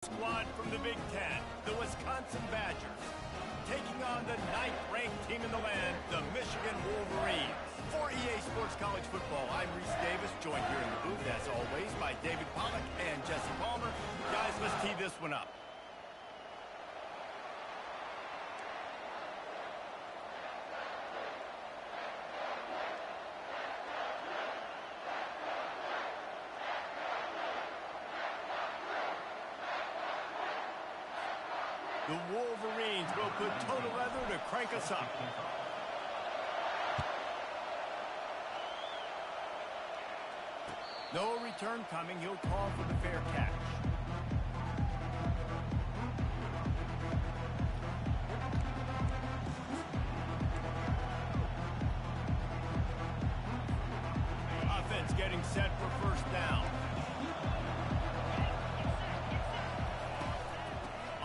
Squad from the Big Ten, the Wisconsin Badgers, taking on the 9th-ranked team in the land, the Michigan Wolverines. For EA Sports College Football, I'm Reese Davis, joined here in the booth, as always, by David Pollack and Jesse Palmer. Guys, let's tee this one up. The Wolverines will put total leather to crank us up. No return coming. He'll call for the fair catch. Offense getting set for first down.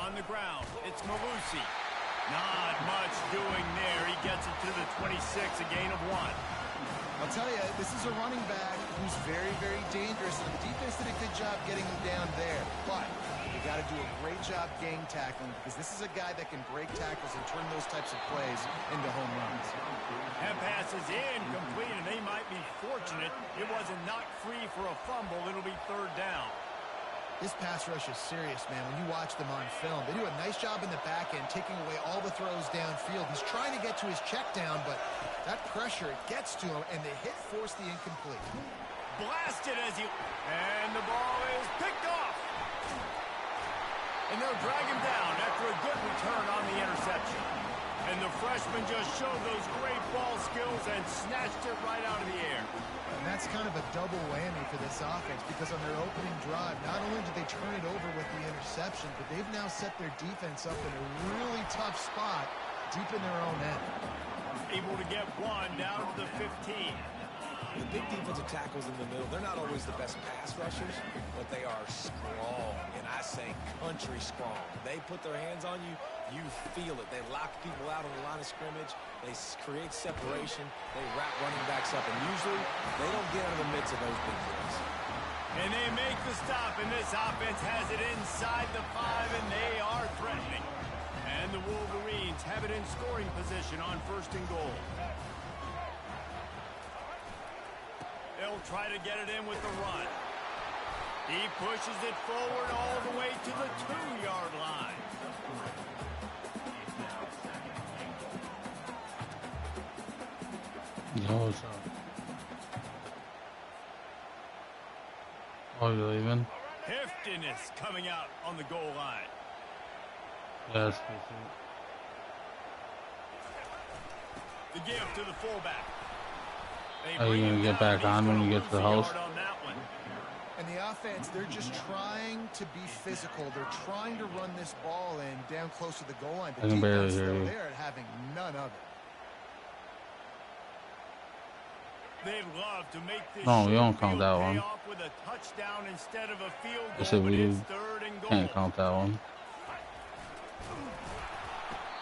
On the ground, it's Malusi. Not much doing there. He gets it to the 26, a gain of 1. I'll tell you, this is a running back who's very, very dangerous, and the defense did a good job getting him down there. But you got to do a great job gang tackling, because this is a guy that can break tackles and turn those types of plays into home runs. That pass is incomplete, and they might be fortunate it wasn't knocked free for a fumble. It'll be third down. This pass rush is serious, man. When you watch them on film, they do a nice job in the back end, taking away all the throws downfield. He's trying to get to his check down, but that pressure, it gets to him, and the hit forced the incomplete. Blasted as he... And the ball is picked off. And they'll drag him down after a good return on the interception. And the freshman just showed those great ball skills and snatched it right out of the air. And that's kind of a double whammy for this offense, because on their opening drive, not only did they turn it over with the interception, but they've now set their defense up in a really tough spot deep in their own end. Able to get one down to the 15. The big defensive tackles in the middle, they're not always the best pass rushers, but they are strong, and I say country strong. They put their hands on you, you feel it. They lock people out on the line of scrimmage. They create separation. They wrap running backs up, and usually they don't get out of the midst of those big plays. And they make the stop, and this offense has it inside the 5, and they are threatening. And the Wolverines have it in scoring position on first and goal. They'll try to get it in with the run. He pushes it forward all the way to the 2-yard line. No, it's Oh, you're leaving? Heftiness coming out on the goal line. Yes. The give to the fullback. Are you going to get back on when you get to the house? And the offense, they're just trying to be physical. They're trying to run this ball in down close to the goal line. The I can barely defense, hear though, you. they're having none of it. They'd love to make this No, we don't count that one. with a touchdown instead of a field I goal, said but we it's third and goal. can't count that one.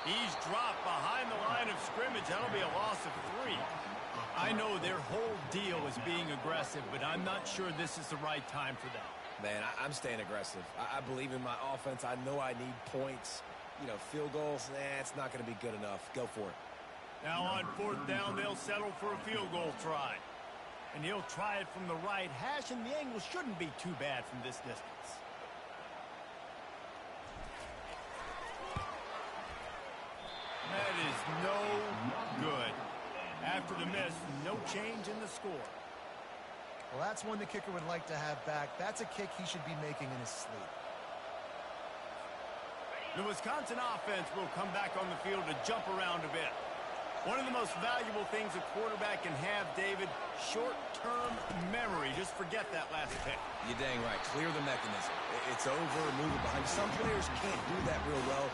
He's dropped behind the line of scrimmage. That'll be a loss of 3. I know their whole deal is being aggressive, but I'm not sure this is the right time for them. Man, I'm staying aggressive. I believe in my offense. I know I need points. You know, field goals, it's not going to be good enough. Go for it. Now on fourth down, they'll settle for a field goal try. And he'll try it from the right hash, and the angle shouldn't be too bad from this distance. That is no good. After the miss, no change in the score. Well, that's one the kicker would like to have back. That's a kick he should be making in his sleep. The Wisconsin offense will come back on the field to jump around a bit. One of the most valuable things a quarterback can have, David, short-term memory. Just forget that last pick. You're dang right. Clear the mechanism. It's over, move it behind. Some players can't do that real well.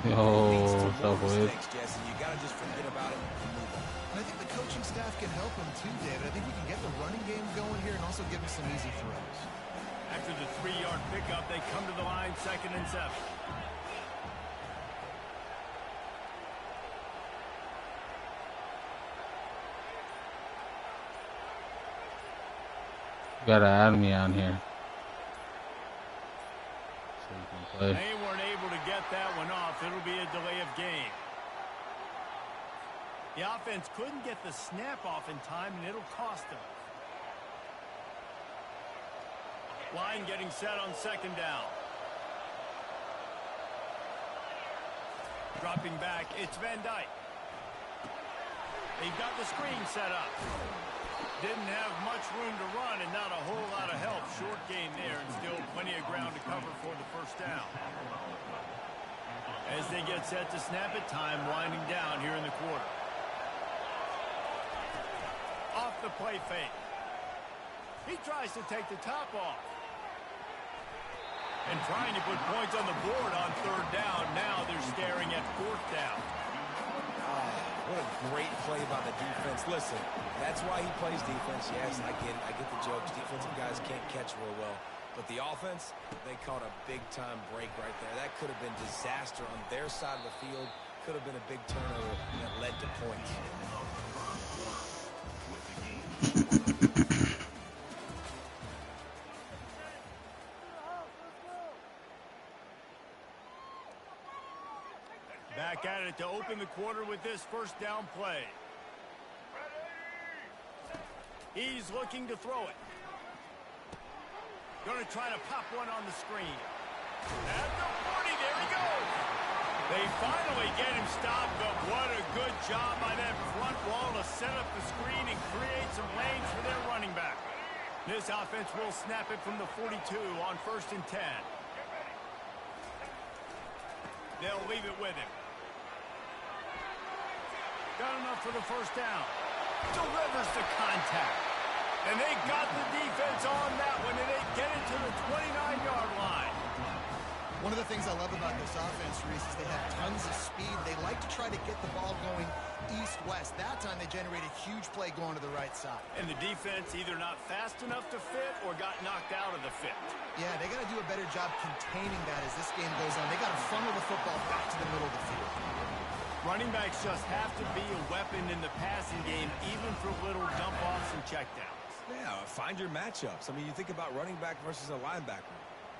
So weird. Jesse. You got to just forget about it and move on. And I think the coaching staff can help him too, David. I think we can get the running game going here and also give him some easy throws. After the 3-yard pickup, they come to the line, 2nd and 7. You gotta add me on here. So you can play. They weren't able to get that one off. It'll be a delay of game. The offense couldn't get the snap off in time, and it'll cost them. Line getting set on second down. Dropping back, it's Van Dyke. They've got the screen set up. Didn't have much room to run and not a whole lot of help. Short gain there and still plenty of ground to cover for the first down. As they get set to snap it, time winding down here in the quarter. Off the play fake. He tries to take the top off. And trying to put points on the board on third down. Now they're staring at fourth down. What a great play by the defense. Listen, that's why he plays defense. Yes, I get it. I get the jokes. Defensive guys can't catch real well. But the offense, they caught a big-time break right there. That could have been disaster on their side of the field. Could have been a big turnover that led to points. Back at it to open the quarter with this first down play. He's looking to throw it. Going to try to pop one on the screen. At the 40, there he goes. They finally get him stopped, but what a good job by that front wall to set up the screen and create some lanes for their running back. This offense will snap it from the 42 on 1st and 10. They'll leave it with him. Got enough for the first down. Delivers the contact. And they got the defense on that one, and they get it to the 29-yard line. One of the things I love about this offense, Reese, is they have tons of speed. They like to try to get the ball going east-west. That time they generated a huge play going to the right side. And the defense either not fast enough to fit or got knocked out of the fit. Yeah, they got to do a better job containing that as this game goes on. They got to funnel the football back to the middle of the field. Running backs just have to be a weapon in the passing game, even for little dump-offs and checkdowns. Yeah, find your matchups. I mean, you think about running back versus a linebacker.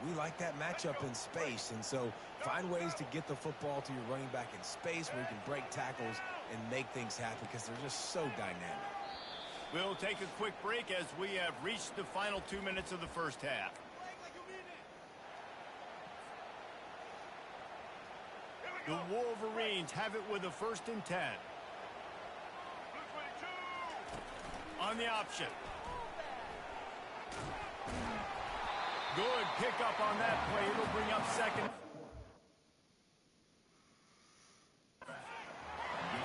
We like that matchup in space, and so find ways to get the football to your running back in space where you can break tackles and make things happen because they're just so dynamic. We'll take a quick break as we have reached the final 2 minutes of the first half. The Wolverines have it with a 1st and 10. On the option. Good pickup on that play. It'll bring up second.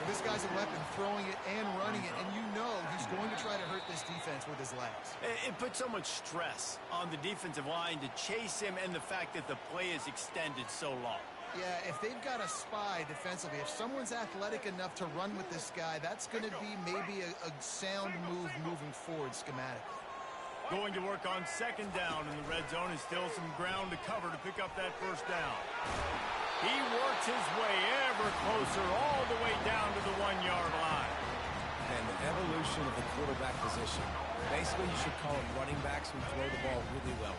This guy's a weapon, throwing it and running it, and you know he's going to try to hurt this defense with his legs. It puts so much stress on the defensive line to chase him, and the fact that the play is extended so long. Yeah, if they've got a spy defensively, if someone's athletic enough to run with this guy, that's going to be maybe a sound move moving forward schematically. Going to work on second down in the red zone, and still some ground to cover to pick up that first down. He works his way ever closer all the way down to the 1-yard line. And the evolution of the quarterback position. Basically, you should call them running backs who throw the ball really well.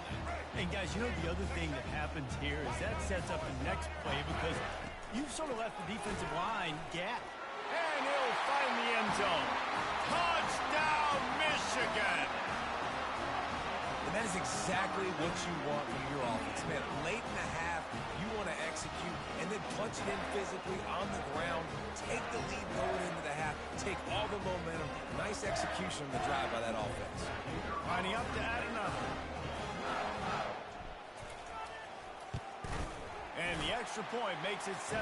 And guys, you know the other thing that happens here is that sets up the next play because you've sort of left the defensive line gap. And he'll find the end zone. Touchdown, Michigan! And that is exactly what you want from your offense, man. Late in the half, you want to execute and then punch it in physically on the ground. Take the lead going into the half. Take all the momentum. Nice execution on the drive by that offense. Lining up to add another. And the extra point makes it 7-0.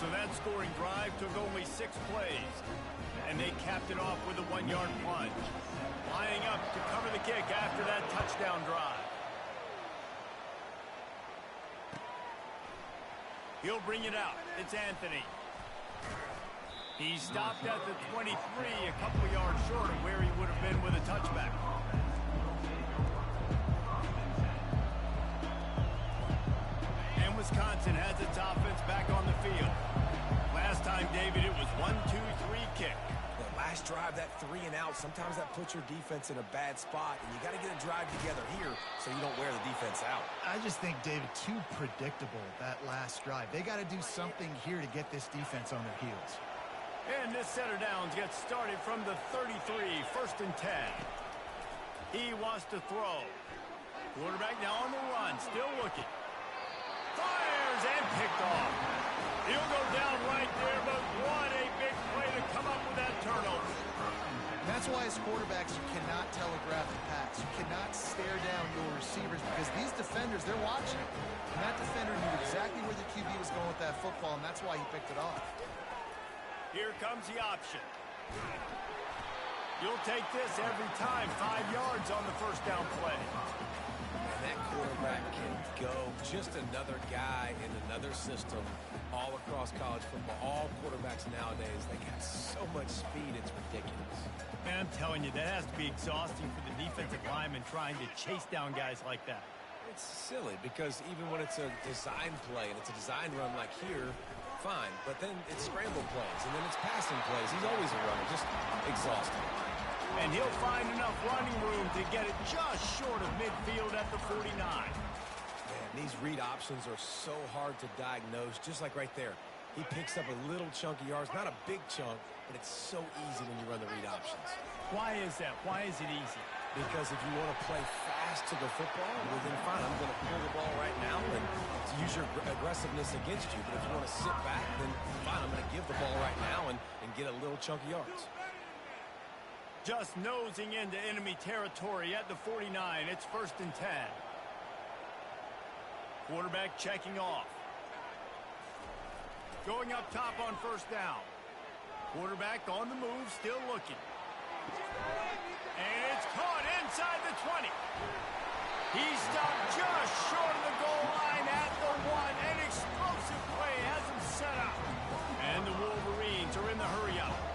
So that scoring drive took only 6 plays. And they capped it off with a 1-yard plunge. Lining up to cover the kick after that touchdown drive. He'll bring it out. It's Anthony. He stopped at the 23, a couple of yards short of where he would have been with a touchback. And Wisconsin has its offense back on the field. Last time, David, it was 1-2-3 kick. The last drive, that 3 and out, sometimes that puts your defense in a bad spot, and you got to get a drive together here so you don't wear the defense out. I just think, David, too predictable, that last drive. They got to do something here to get this defense on their heels. And this set of downs gets started from the 33, 1st and 10. He wants to throw. Quarterback now on the run, still looking. Fires and picked off. He'll go down right there, but what a big play to come up with that turnover. That's why as quarterbacks, you cannot telegraph the pass. You cannot stare down your receivers because these defenders, they're watching. And that defender knew exactly where the QB was going with that football, and that's why he picked it off. Here comes the option. You'll take this every time. 5 yards on the first down play. And that quarterback can go. Just another guy in another system all across college football. All quarterbacks nowadays, they got so much speed, it's ridiculous. Man, I'm telling you, that has to be exhausting for the defensive lineman trying to chase down guys like that. It's silly because even when it's a design play and it's a design run like here, fine. But then it's scramble plays and then it's passing plays. He's always a runner, just exhausting. And he'll find enough running room to get it just short of midfield at the 49. Man, these read options are so hard to diagnose, just like right there. He picks up a little chunk of yards, not a big chunk, but it's so easy when you run the read options. Why is that? Why is it easy? Because if you want to play fast to the football, well then fine, I'm going to pull the ball right now and use your aggressiveness against you. But if you want to sit back, then fine, I'm going to give the ball right now and get a little chunk of yards. Just nosing into enemy territory at the 49. It's 1st and 10. Quarterback checking off. Going up top on 1st down. Quarterback on the move, still looking. And it's caught inside the 20. He stopped just short of the goal line at the 1. An explosive play has him set up. And the Wolverines are in the hurry-up.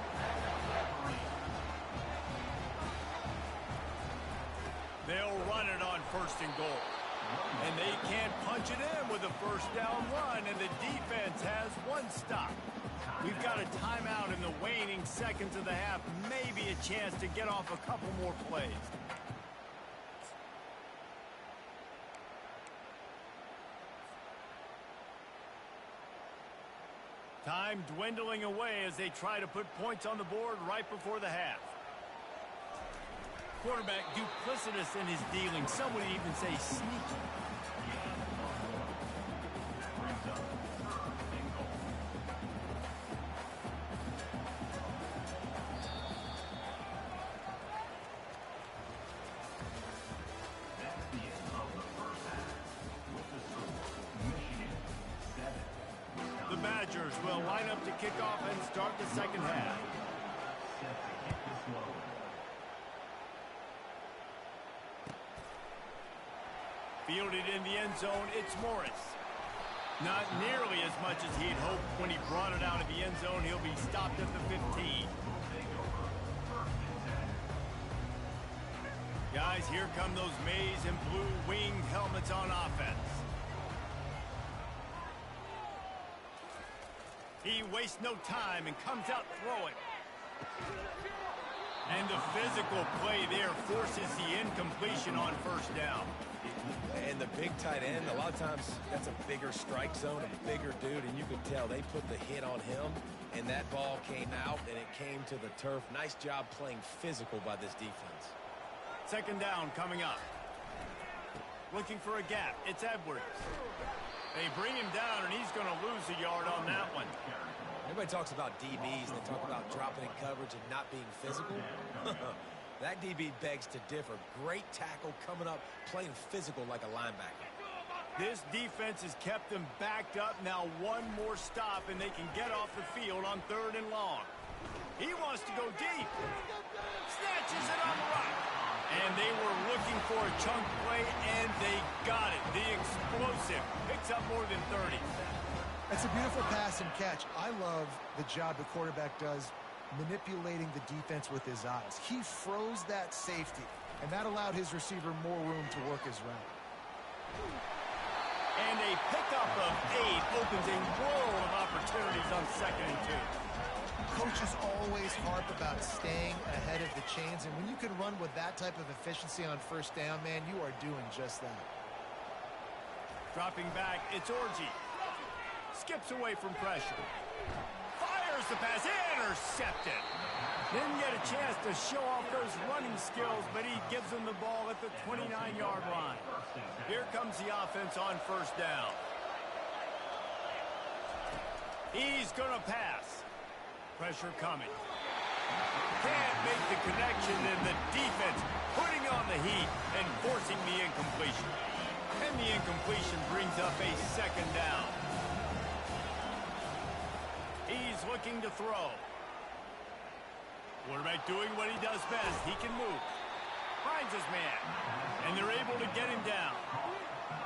They'll run it on 1st and goal. And they can't punch it in with a 1st down run, and the defense has 1 stop. We've got a timeout in the waning seconds of the half. Maybe a chance to get off a couple more plays. Time dwindling away as they try to put points on the board right before the half. Quarterback duplicitous in his dealing. Some would even say sneaky. The Badgers will line up to kick off and start the second half. Fielded in the end zone, it's Morris. Not nearly as much as he'd hoped when he brought it out of the end zone. He'll be stopped at the 15. Guys, here come those maize and blue winged helmets on offense. He wastes no time and comes out throwing. And the physical play there forces the incompletion on 1st down. And the big tight end, a lot of times that's a bigger strike zone, a bigger dude, and you could tell they put the hit on him, and that ball came out, and it came to the turf. Nice job playing physical by this defense. 2nd down coming up. Looking for a gap. It's Edwards. They bring him down, and he's going to lose a yard on that one. Everybody talks about DBs, and they talk about dropping in coverage and not being physical. That DB begs to differ. Great tackle coming up, playing physical like a linebacker. This defense has kept them backed up. Now 1 more stop, and they can get off the field on 3rd and long. He wants to go deep. Snatches it on the right. And they were looking for a chunk play, and they got it. The explosive picks up more than 30. That's a beautiful pass and catch. I love the job the quarterback does manipulating the defense with his eyes. He froze that safety, and that allowed his receiver more room to work his route. And a pickup of 8 opens a world of opportunity. opportunities on 2nd and 2. Coaches always harp about staying ahead of the chains, and when you can run with that type of efficiency on 1st down, man, you are doing just that. Dropping back, it's Orji. Skips away from pressure. Fires the pass, intercepted. Didn't get a chance to show off those running skills, but he gives them the ball at the 29-yard line. Here comes the offense on 1st down. He's going to pass. Pressure coming. Can't make the connection, and the defense putting on the heat and forcing the incompletion. And the incompletion brings up a 2nd down. He's looking to throw. Quarterback doing what he does best. He can move. Finds his man. And they're able to get him down.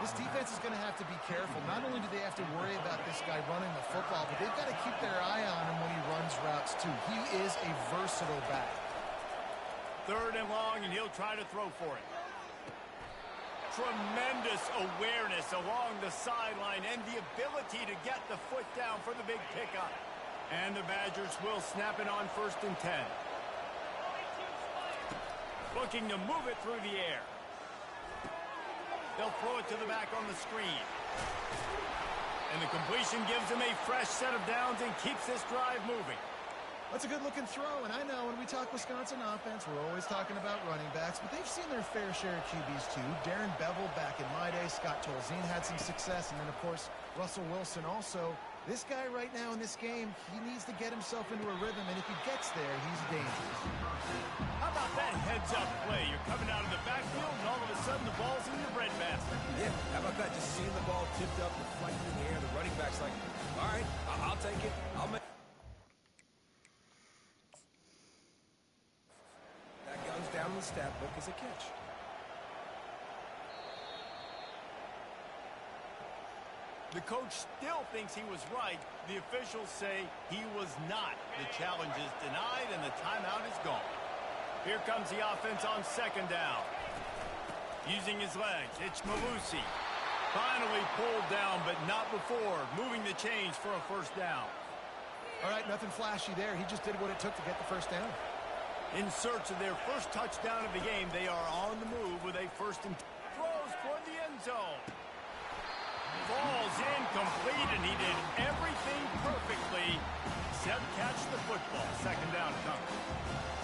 This defense is going to have to be careful. Not only do they have to worry about this guy running the football, but they've got to keep their eye on him when he runs routes, too. He is a versatile back. 3rd and long, and he'll try to throw for it. Tremendous awareness along the sideline and the ability to get the foot down for the big pickup. And the Badgers will snap it on 1st and 10. Looking to move it through the air. They'll throw it to the back on the screen. And the completion gives them a fresh set of downs and keeps this drive moving. That's a good-looking throw, and I know when we talk Wisconsin offense, we're always talking about running backs, but they've seen their fair share of QBs too. Darren Bevel back in my day, Scott Tolzien had some success, and then, of course, Russell Wilson also. This guy right now in this game, he needs to get himself into a rhythm, and if he gets there, he's dangerous. How about that heads-up play? You're coming out of the backfield, and all of a sudden the ball's in your breadbasket. Yeah, how about that? Just seeing the ball tipped up, reflected in the air. The running back's like, all right, I'll take it. I'll make that goes down the stat book as a catch. The coach still thinks he was right. The officials say he was not. The challenge is denied, and the timeout is gone. Here comes the offense on 2nd down. Using his legs, it's Malusi. Finally pulled down, but not before. Moving the chains for a 1st down. All right, nothing flashy there. He just did what it took to get the 1st down. In search of their first touchdown of the game, they are on the move with a 1st and throws toward the end zone. Falls incomplete, and he did everything perfectly except catch the football. 2nd down comes.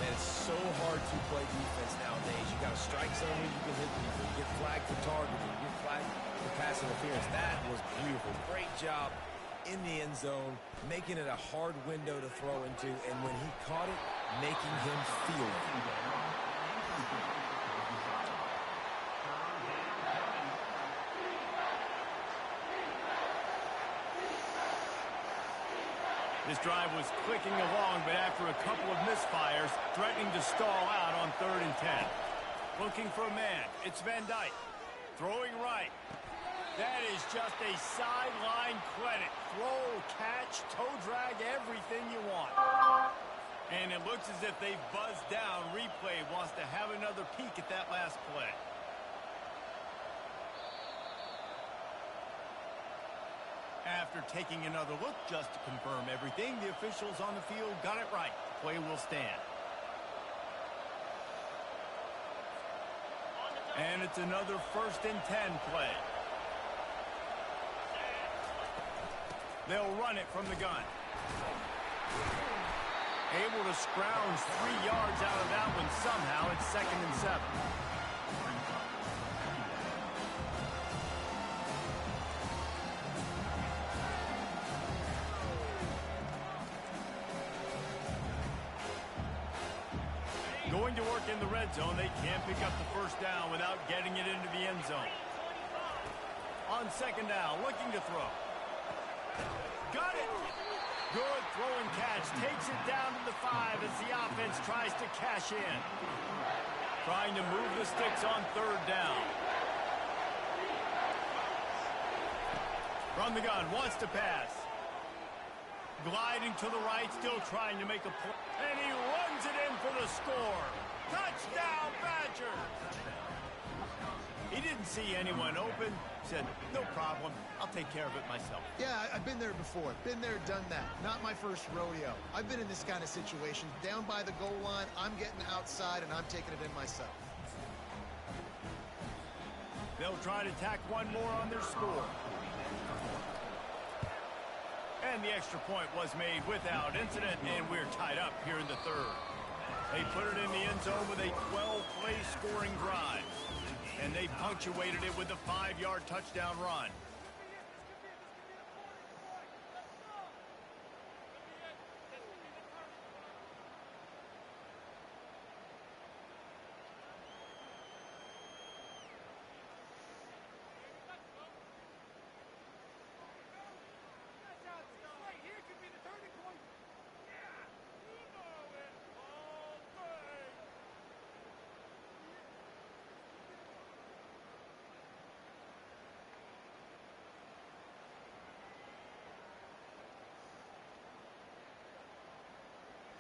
Man, it's so hard to play defense nowadays. You got a strike zone where you can hit people. You get flagged for targeting. You get flagged for pass interference. That was beautiful. Great job in the end zone, making it a hard window to throw into, and when he caught it, making him feel it. This drive was clicking along, but after a couple of misfires, threatening to stall out on 3rd and 10. Looking for a man. It's Van Dyke. Throwing right. That is just a sideline credit. Throw, catch, toe drag, everything you want. And it looks as if they've buzzed down. Replay wants to have another peek at that last play. After taking another look just to confirm everything, the officials on the field got it right. Play will stand. And it's another 1st and 10 play. They'll run it from the gun. Able to scrounge 3 yards out of that one somehow. It's 2nd and 7. Going to work in the red zone. They can't pick up the 1st down without getting it into the end zone. On 2nd down, looking to throw. Got it. Good throw and catch. Takes it down to the 5 as the offense tries to cash in. Trying to move the sticks on 3rd down. From the gun, wants to pass. Gliding to the right, still trying to make a play. And he runs it in for the score. Touchdown, Badgers! He didn't see anyone open, said, no problem, I'll take care of it myself. Yeah, I've been there before. Been there, done that. Not my first rodeo. I've been in this kind of situation. Down by the goal line, I'm getting outside, and I'm taking it in myself. They'll try to tack one more on their score. And the extra point was made without incident, and we're tied up here in the third. They put it in the end zone with a 12-play scoring drive. And they punctuated it with a 5-yard touchdown run.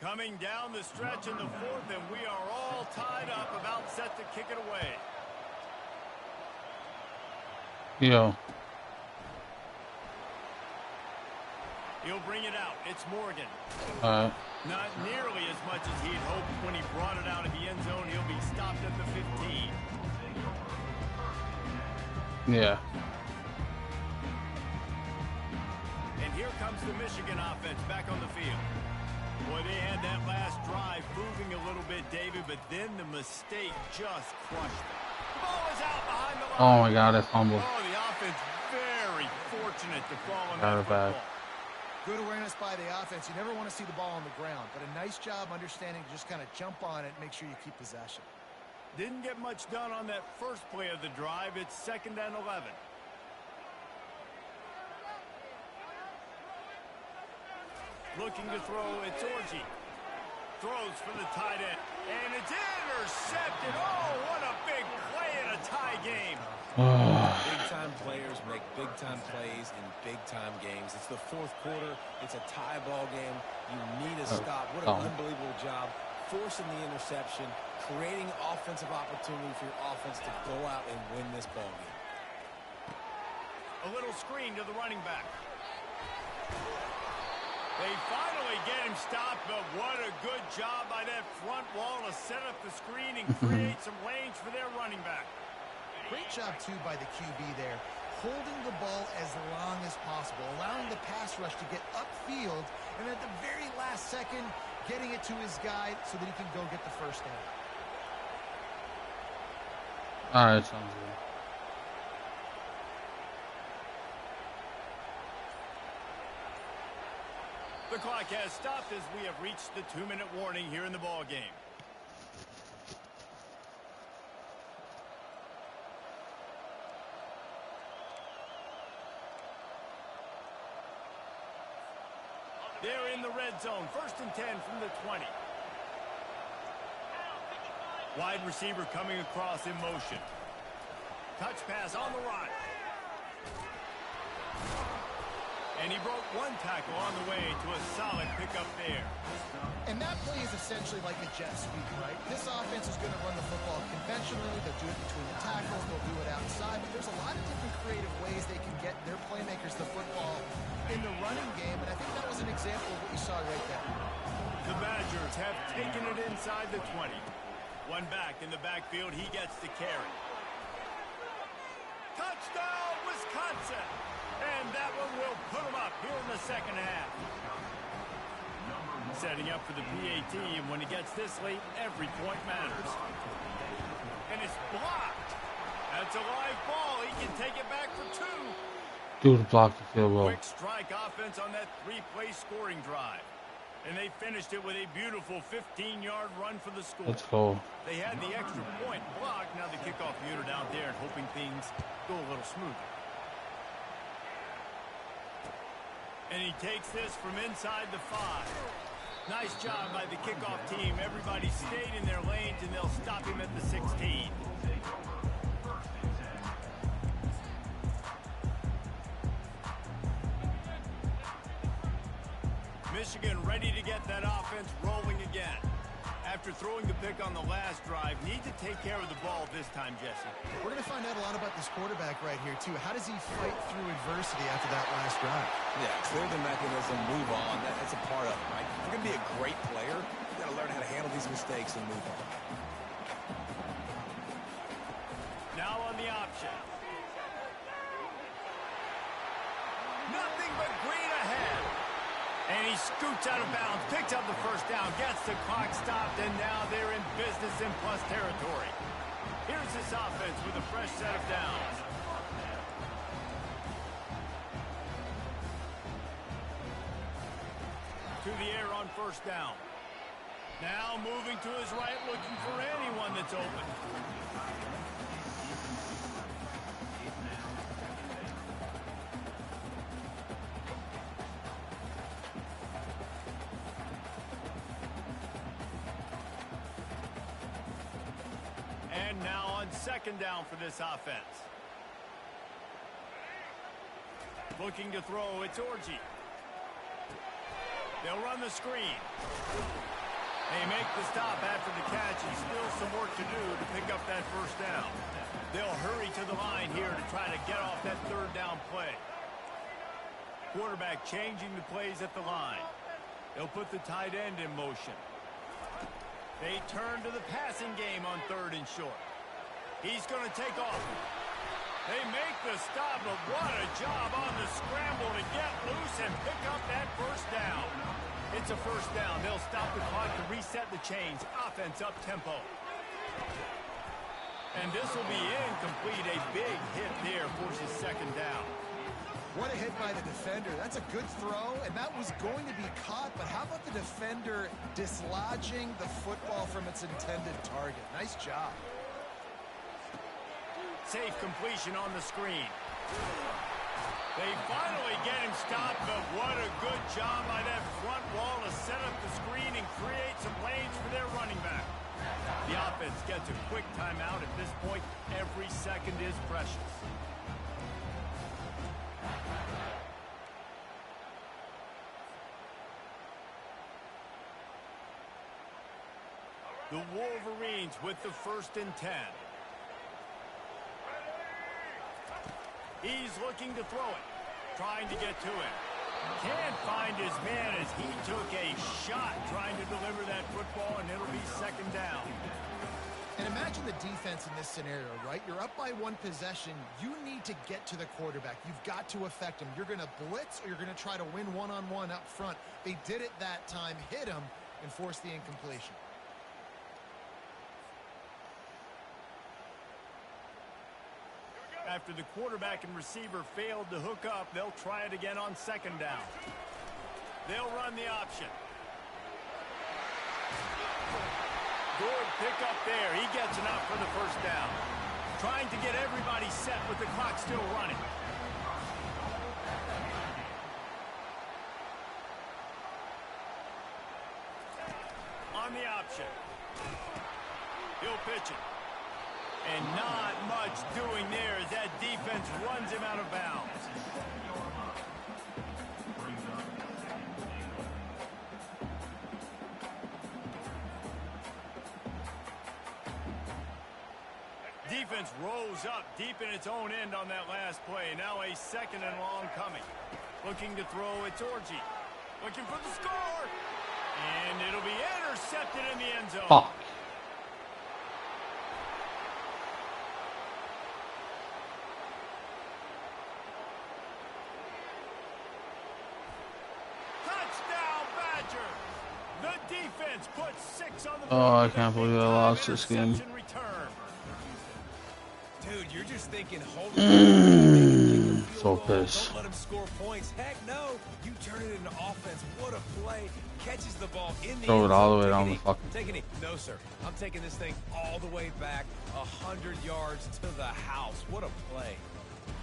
Coming down the stretch in the fourth, and we are all tied up, about set to kick it away. Yo. He'll bring it out. It's Morgan. Alright. Not nearly as much as he'd hoped when he brought it out of the end zone. He'll be stopped at the 15. Yeah. And here comes the Michigan offense back on the field. Boy, they had that last drive moving a little bit, David, but then the mistake just crushed them. The ball is out behind the line. Oh my God, I fumbled. Oh, the offense very fortunate to fall on that football. Good awareness by the offense. You never want to see the ball on the ground, but a nice job understanding to just kind of jump on it and make sure you keep possession. Didn't get much done on that first play of the drive. It's 2nd and 11. Looking to throw, it's Orji. Throws for the tight end, and it's intercepted. Oh, what a big play in a tie game. Big-time players make big-time plays in big-time games. It's the fourth quarter. It's a tie ball game. You need a stop. What an unbelievable job forcing the interception, creating offensive opportunity for your offense to go out and win this ball game. A little screen to the running back. They finally get him stopped, but what a good job by that front wall to set up the screen and create some lanes for their running back. Great job, too, by the QB there, holding the ball as long as possible, allowing the pass rush to get upfield, and at the very last second, getting it to his guy so that he can go get the first down. All right, sounds good. The clock has stopped as we have reached the 2-minute warning here in the ball game. They're in the red zone. 1st and 10 from the 20. Wide receiver coming across in motion. Touch pass on the run. And he broke one tackle on the way to a solid pickup there. And that play is essentially like a jet sweep, right? This offense is going to run the football conventionally. They'll do it between the tackles. They'll do it outside. But there's a lot of different creative ways they can get their playmakers the football in the running game. And I think that was an example of what you saw right there. The Badgers have taken it inside the 20. One back in the backfield. He gets the carry. Touchdown, Wisconsin! And that one will put them up here in the second half. Setting up for the PAT, and when he gets this late, every point matters. And it's blocked. That's a live ball. He can take it back for 2. Dude blocked the field goal. Quick strike offense on that 3-play scoring drive. And they finished it with a beautiful 15-yard run for the score. Let's go. They had the extra point blocked. Now the kickoff unit out there and hoping things go a little smoother. And he takes this from inside the 5. Nice job by the kickoff team. Everybody stayed in their lanes, and they'll stop him at the 16. Michigan ready to get that offense rolling again. After throwing the pick on the last drive, need to take care of the ball this time, Jesse. We're going to find out a lot about this quarterback right here, too. How does he fight through adversity after that last drive? Yeah, clear the mechanism, move on. That's a part of it, right? If you're going to be a great player, you got to learn how to handle these mistakes and move on. Now on the option. Nothing but green ahead. And he scoots out of bounds, picks up the first down, gets the clock stopped, and now they're in business in plus territory. Here's this offense with a fresh set of downs. To the air on first down. Now moving to his right, looking for anyone that's open. And now on second down for this offense. Looking to throw, it's Orji. They'll run the screen. They make the stop after the catch, and still some work to do to pick up that first down. They'll hurry to the line here to try to get off that third down play. Quarterback changing the plays at the line. They'll put the tight end in motion. They turn to the passing game on third and short. He's going to take off. They make the stop, but what a job on the scramble to get loose and pick up that first down. It's a first down. They'll stop the clock to reset the chains. Offense up tempo. And this will be incomplete. A big hit there forces second down. What a hit by the defender. That's a good throw, and that was going to be caught, but how about the defender dislodging the football from its intended target? Nice job. Safe completion on the screen. They finally get him stopped, but what a good job by that front wall to set up the screen and create some lanes for their running back. The offense gets a quick timeout. At this point, every second is precious. The Wolverines with the 1st and 10. He's looking to throw it, trying to get to it. Can't find his man as he took a shot trying to deliver that football, and it'll be second down. And imagine the defense in this scenario, right? You're up by one possession. You need to get to the quarterback. You've got to affect him. You're going to blitz, or you're going to try to win one-on-one up front. They did it that time, hit him, and forced the incompletion. After the quarterback and receiver failed to hook up, they'll try it again on second down. They'll run the option. Good pick up there. He gets enough for the first down. Trying to get everybody set with the clock still running. On the option. He'll pitch it. And not much doing there as that defense runs him out of bounds. Defense rolls up deep in its own end on that last play. Now a second and long coming. Looking to throw, it's Orji. Looking for the score. And it'll be intercepted in the end zone. Fuck. Defense puts 6 on the Oh, I can't believe I lost this game. Dude, you're just thinking, hold So pissed. Don't let him score points. Heck no. You turn it into offense. What a play. Catches the ball in the Throw it all the way down the the fucking. Take a knee. No, sir. I'm taking this thing all the way back 100 yards to the house. What a play.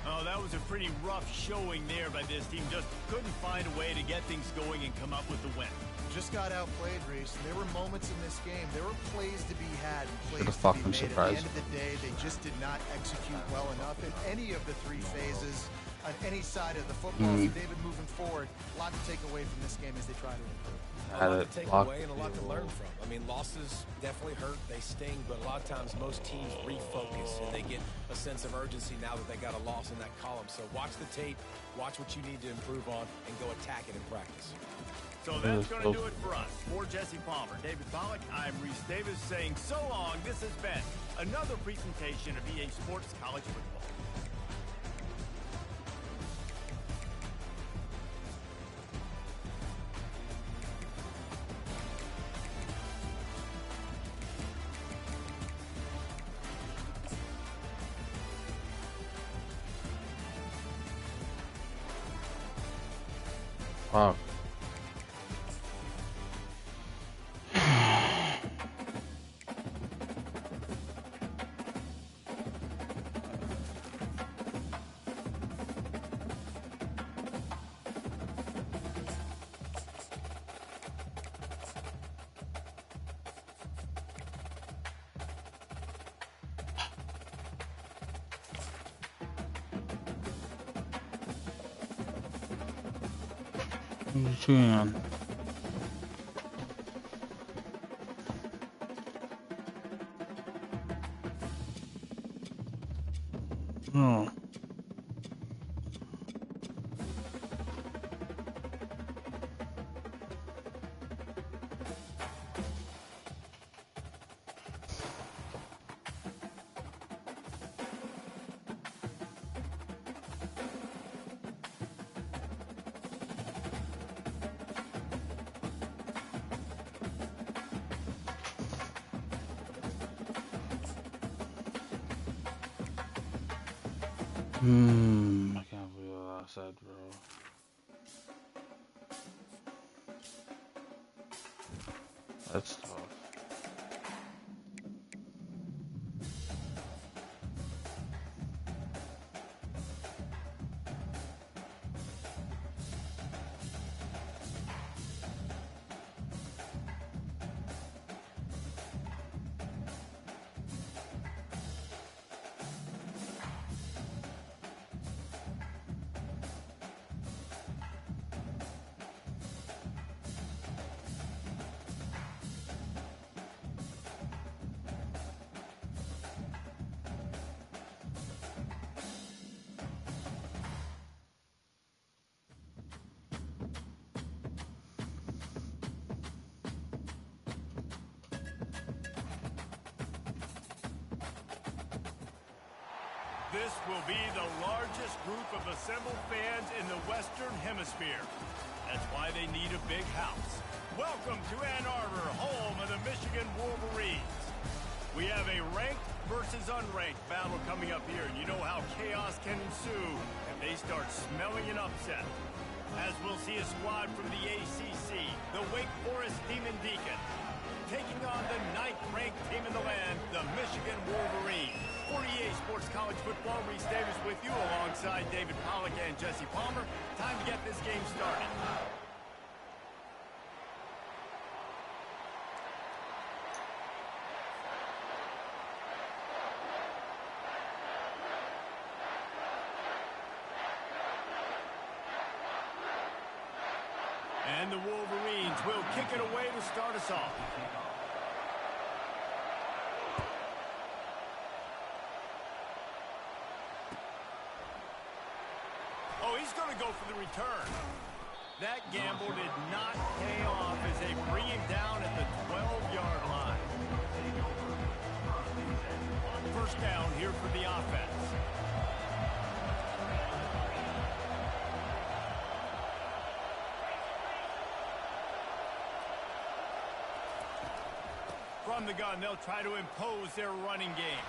Oh, that was a pretty rough showing there by this team. Just couldn't find a way to get things going and come up with the win. Just got outplayed, Reese. There were moments in this game. There were plays to be had and plays Should've to fucking be made. surprised. At the end of the day, they just did not execute well enough in any of the 3 phases. on any side of the football. So David, moving forward, a lot to take away from this game as they try to improve. A lot to take away and a lot to learn from. I mean, losses definitely hurt. They sting, but a lot of times most teams refocus and they get a sense of urgency now that they got a loss in that column. So watch the tape, watch what you need to improve on, and go attack it in practice. So that's going to do it for us. For Jesse Palmer, David Pollack, I'm Reese Davis saying so long. This has been another presentation of EA Sports College Football. Wow. What are you chewing on? Oh. I can't believe what I said, bro. That's tough. This will be the largest group of assembled fans in the Western Hemisphere. That's why they need a big house. Welcome to Ann Arbor, home of the Michigan Wolverines. We have a ranked versus unranked battle coming up here, and you know how chaos can ensue if they start smelling an upset. As we'll see a squad from the ACC, the Wake Forest Demon Deacons, taking on the 9th-ranked team in the land, the Michigan Wolverines. For EA Sports College Football, Reese Davis with you alongside David Pollack and Jesse Palmer. Time to get this game started. And the Wolverines will kick it away to start us off. Oh, he's going to go for the return. That gamble did not pay off as they bring him down at the 12-yard line. First down here for the offense. From the gun, they'll try to impose their running game.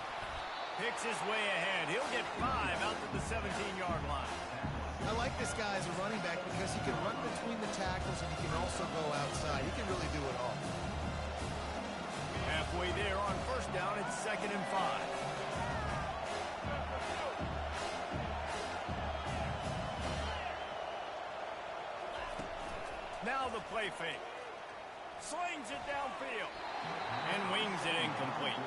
Picks his way ahead. He'll get 5 out to the 17-yard line. I like this guy as a running back because he can run between the tackles and he can also go outside. He can really do it all. Halfway there on first down, it's 2nd and 5. Now the play fake. Slings it downfield. And wings it incomplete.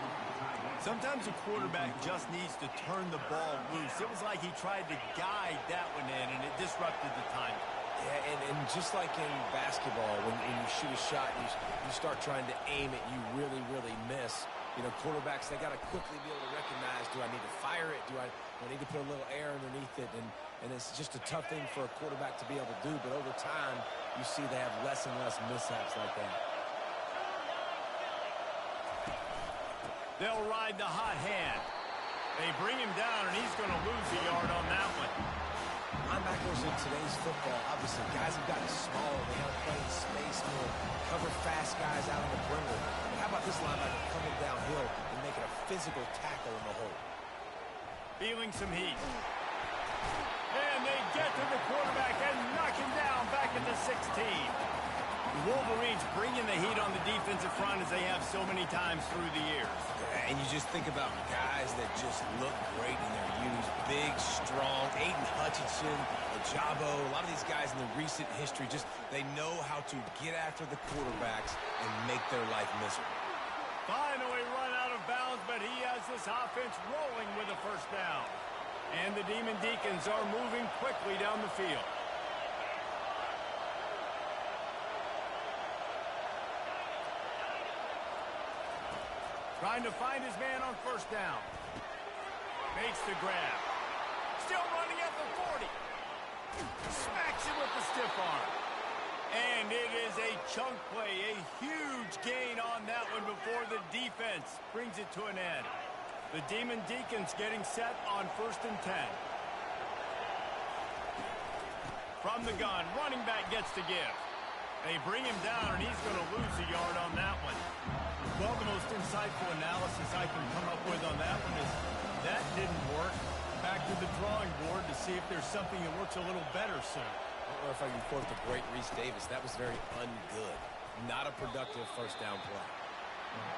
Sometimes a quarterback just needs to turn the ball loose. It was like he tried to guide that one in, and it disrupted the timing. Yeah, and just like in basketball, when you shoot a shot, you start trying to aim it, you really, really miss. You know, quarterbacks, they got to quickly be able to recognize, do I need to fire it? Do I need to put a little air underneath it? And it's just a tough thing for a quarterback to be able to do. But over time, you see they have less and less mishaps like that. They'll ride the hot hand. They bring him down, and he's going to lose a yard on that one. Linebackers in today's football, obviously, guys have gotten smaller. They have playing space more, cover fast guys out on the perimeter. But how about this linebacker coming downhill and making a physical tackle in the hole? Feeling some heat. And they get to the quarterback and knock him down back at the 16. The Wolverines bringing the heat on the defensive front as they have so many times through the years. And you just think about guys that just look great in their youth. Big, strong, Aiden Hutchinson, Ajabo, a lot of these guys in the recent history, just they know how to get after the quarterbacks and make their life miserable. Finally run out of bounds, but he has this offense rolling with a first down. And the Demon Deacons are moving quickly down the field. Trying to find his man on first down. Makes the grab. Still running at the 40. Smacks him with the stiff arm. And it is a chunk play, a huge gain on that one before the defense brings it to an end. The Demon Deacons getting set on 1st and 10. From the gun, running back gets to give. They bring him down, and he's going to lose a yard on that one. Well, the most insightful analysis I can come up with on that one is that didn't work. Back to the drawing board to see if there's something that works a little better soon. I don't know if I can quote the great Reese Davis. That was very ungood. Not a productive first down play.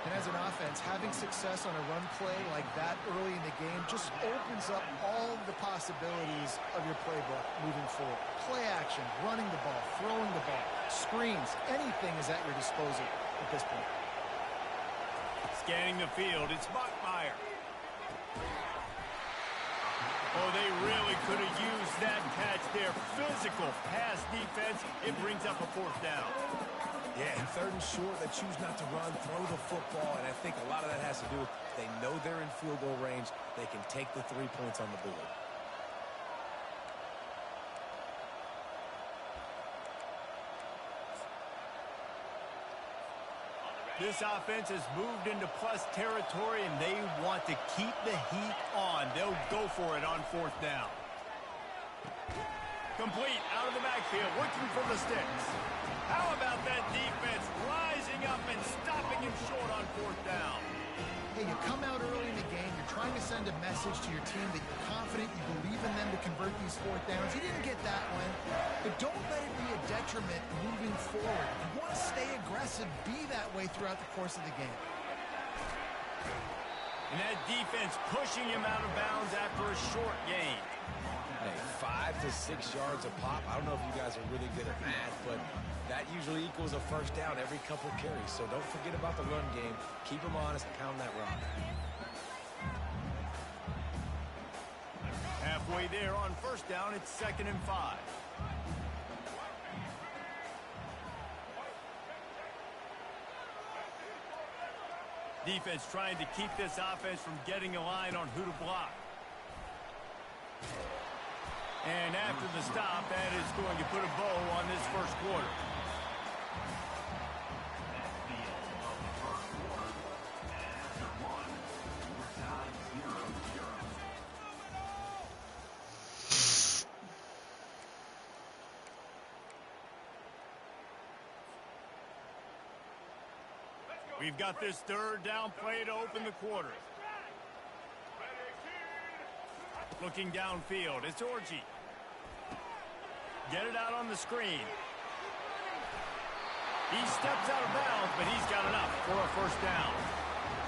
And as an offense, having success on a run play like that early in the game just opens up all the possibilities of your playbook moving forward. Play action, running the ball, throwing the ball, screens, anything is at your disposal at this point. Scanning the field, it's Bachmeier. Oh, they really could have used that catch there. Physical pass defense. It brings up a 4th down. Yeah, and 3rd and short, they choose not to run, throw the football, and I think a lot of that has to do with they know they're in field goal range. They can take the 3 points on the board. This offense has moved into plus territory, and they want to keep the heat on. They'll go for it on 4th down. Complete out of the backfield, looking for the sticks. How about that defense rising up and stopping him short on 4th down? Hey, you come out early in the game, you're trying to send a message to your team that you're confident, you believe in them to convert these 4th downs. You didn't get that one, but don't let it be a detriment moving forward. If you want to stay aggressive, be that way throughout the course of the game. And that defense pushing him out of bounds after a short gain. Hey, 5 to 6 yards a pop. I don't know if you guys are really good at math, but that usually equals a first down every couple carries. So don't forget about the run game. Keep them honest, pound that rock. Halfway there on first down, it's 2nd and 5. Defense trying to keep this offense from getting a line on who to block. And after the stop, that is going to put a bow on this first quarter. We've got this 3rd down play to open the quarter. Looking downfield, it's Orji. Get it out on the screen. He steps out of bounds, but he's got enough for a first down.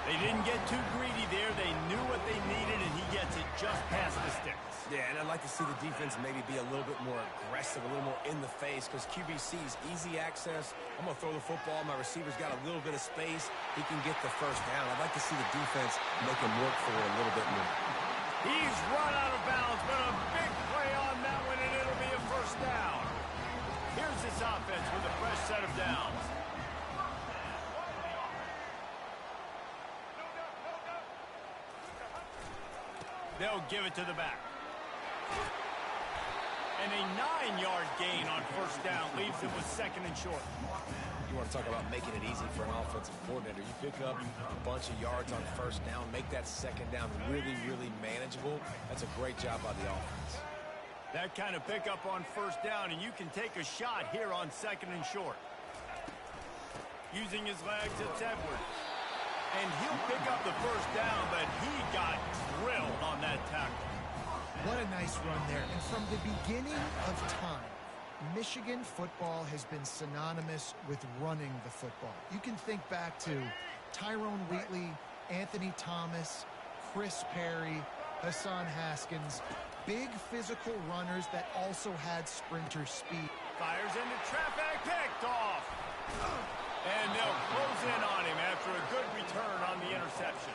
They didn't get too greedy there. They knew what they needed, and he gets it just past the sticks. Yeah, and I'd like to see the defense maybe be a little bit more aggressive, a little more in the face, because QB sees easy access. I'm going to throw the football. My receiver's got a little bit of space. He can get the first down. I'd like to see the defense make him work for it a little bit more. He's run out of bounds, but a big play on that one, and it'll be a first down. Here's this offense with a fresh set of downs. They'll give it to the back. And a 9-yard gain on first down leaves them with second and short. You want to talk about making it easy for an offensive coordinator. You pick up a bunch of yards on first down, make that second down really, really manageable. That's a great job by the offense. That kind of pickup on first down, and you can take a shot here on second and short. Using his legs, it's Edwards. And he'll pick up the first down, but he got drilled on that tackle. What a nice run there. And from the beginning of time, Michigan football has been synonymous with running the football. You can think back to Tyrone Wheatley, Anthony Thomas, Chris Perry, Hassan Haskins. Big physical runners that also had sprinter speed. Fires into traffic, picked off. And they'll close in on him after a good return on the interception.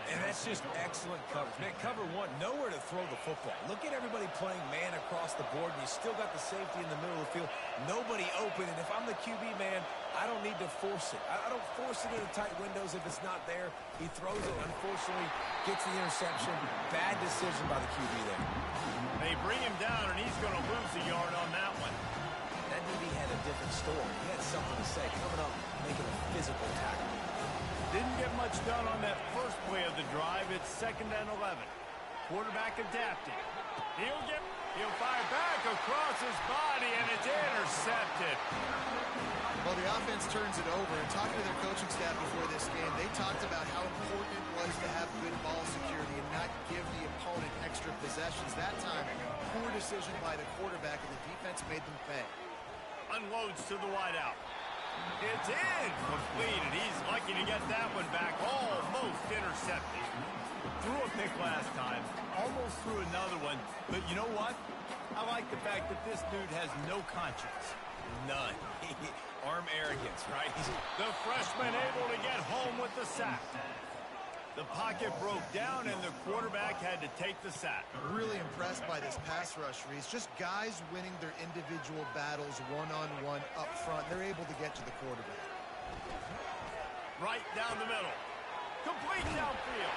And that's just excellent coverage. Man, cover one, nowhere to throw the football. Look at everybody playing man across the board, and you still got the safety in the middle of the field. Nobody open, and if I'm the QB, man, I don't need to force it. I don't force it into tight windows if it's not there. He throws it, unfortunately, gets the interception. Bad decision by the QB there. They bring him down, and he's going to lose a yard on that one. That DB had a different story. He had something to say, coming up, making a physical tackle. Didn't get much done on that first play of the drive. It's 2nd and 11. Quarterback adapting. He'll fire back across his body, and it's intercepted. Well, the offense turns it over. And talking to their coaching staff before this game, they talked about how important it was to have good ball security and not give the opponent extra possessions. That time, poor decision by the quarterback, and the defense made them pay. Unloads to the wideout. It's incomplete, and he's lucky to get that one back. Almost intercepted. Threw a pick last time. Almost threw another one. But you know what? I like the fact that this dude has no conscience. None. Arm arrogance, right? The freshman able to get home with the sack. The pocket broke down, and the quarterback had to take the sack. Really impressed by this pass rush, Reese. Just guys winning their individual battles one-on-one up front. They're able to get to the quarterback. Right down the middle. Complete downfield.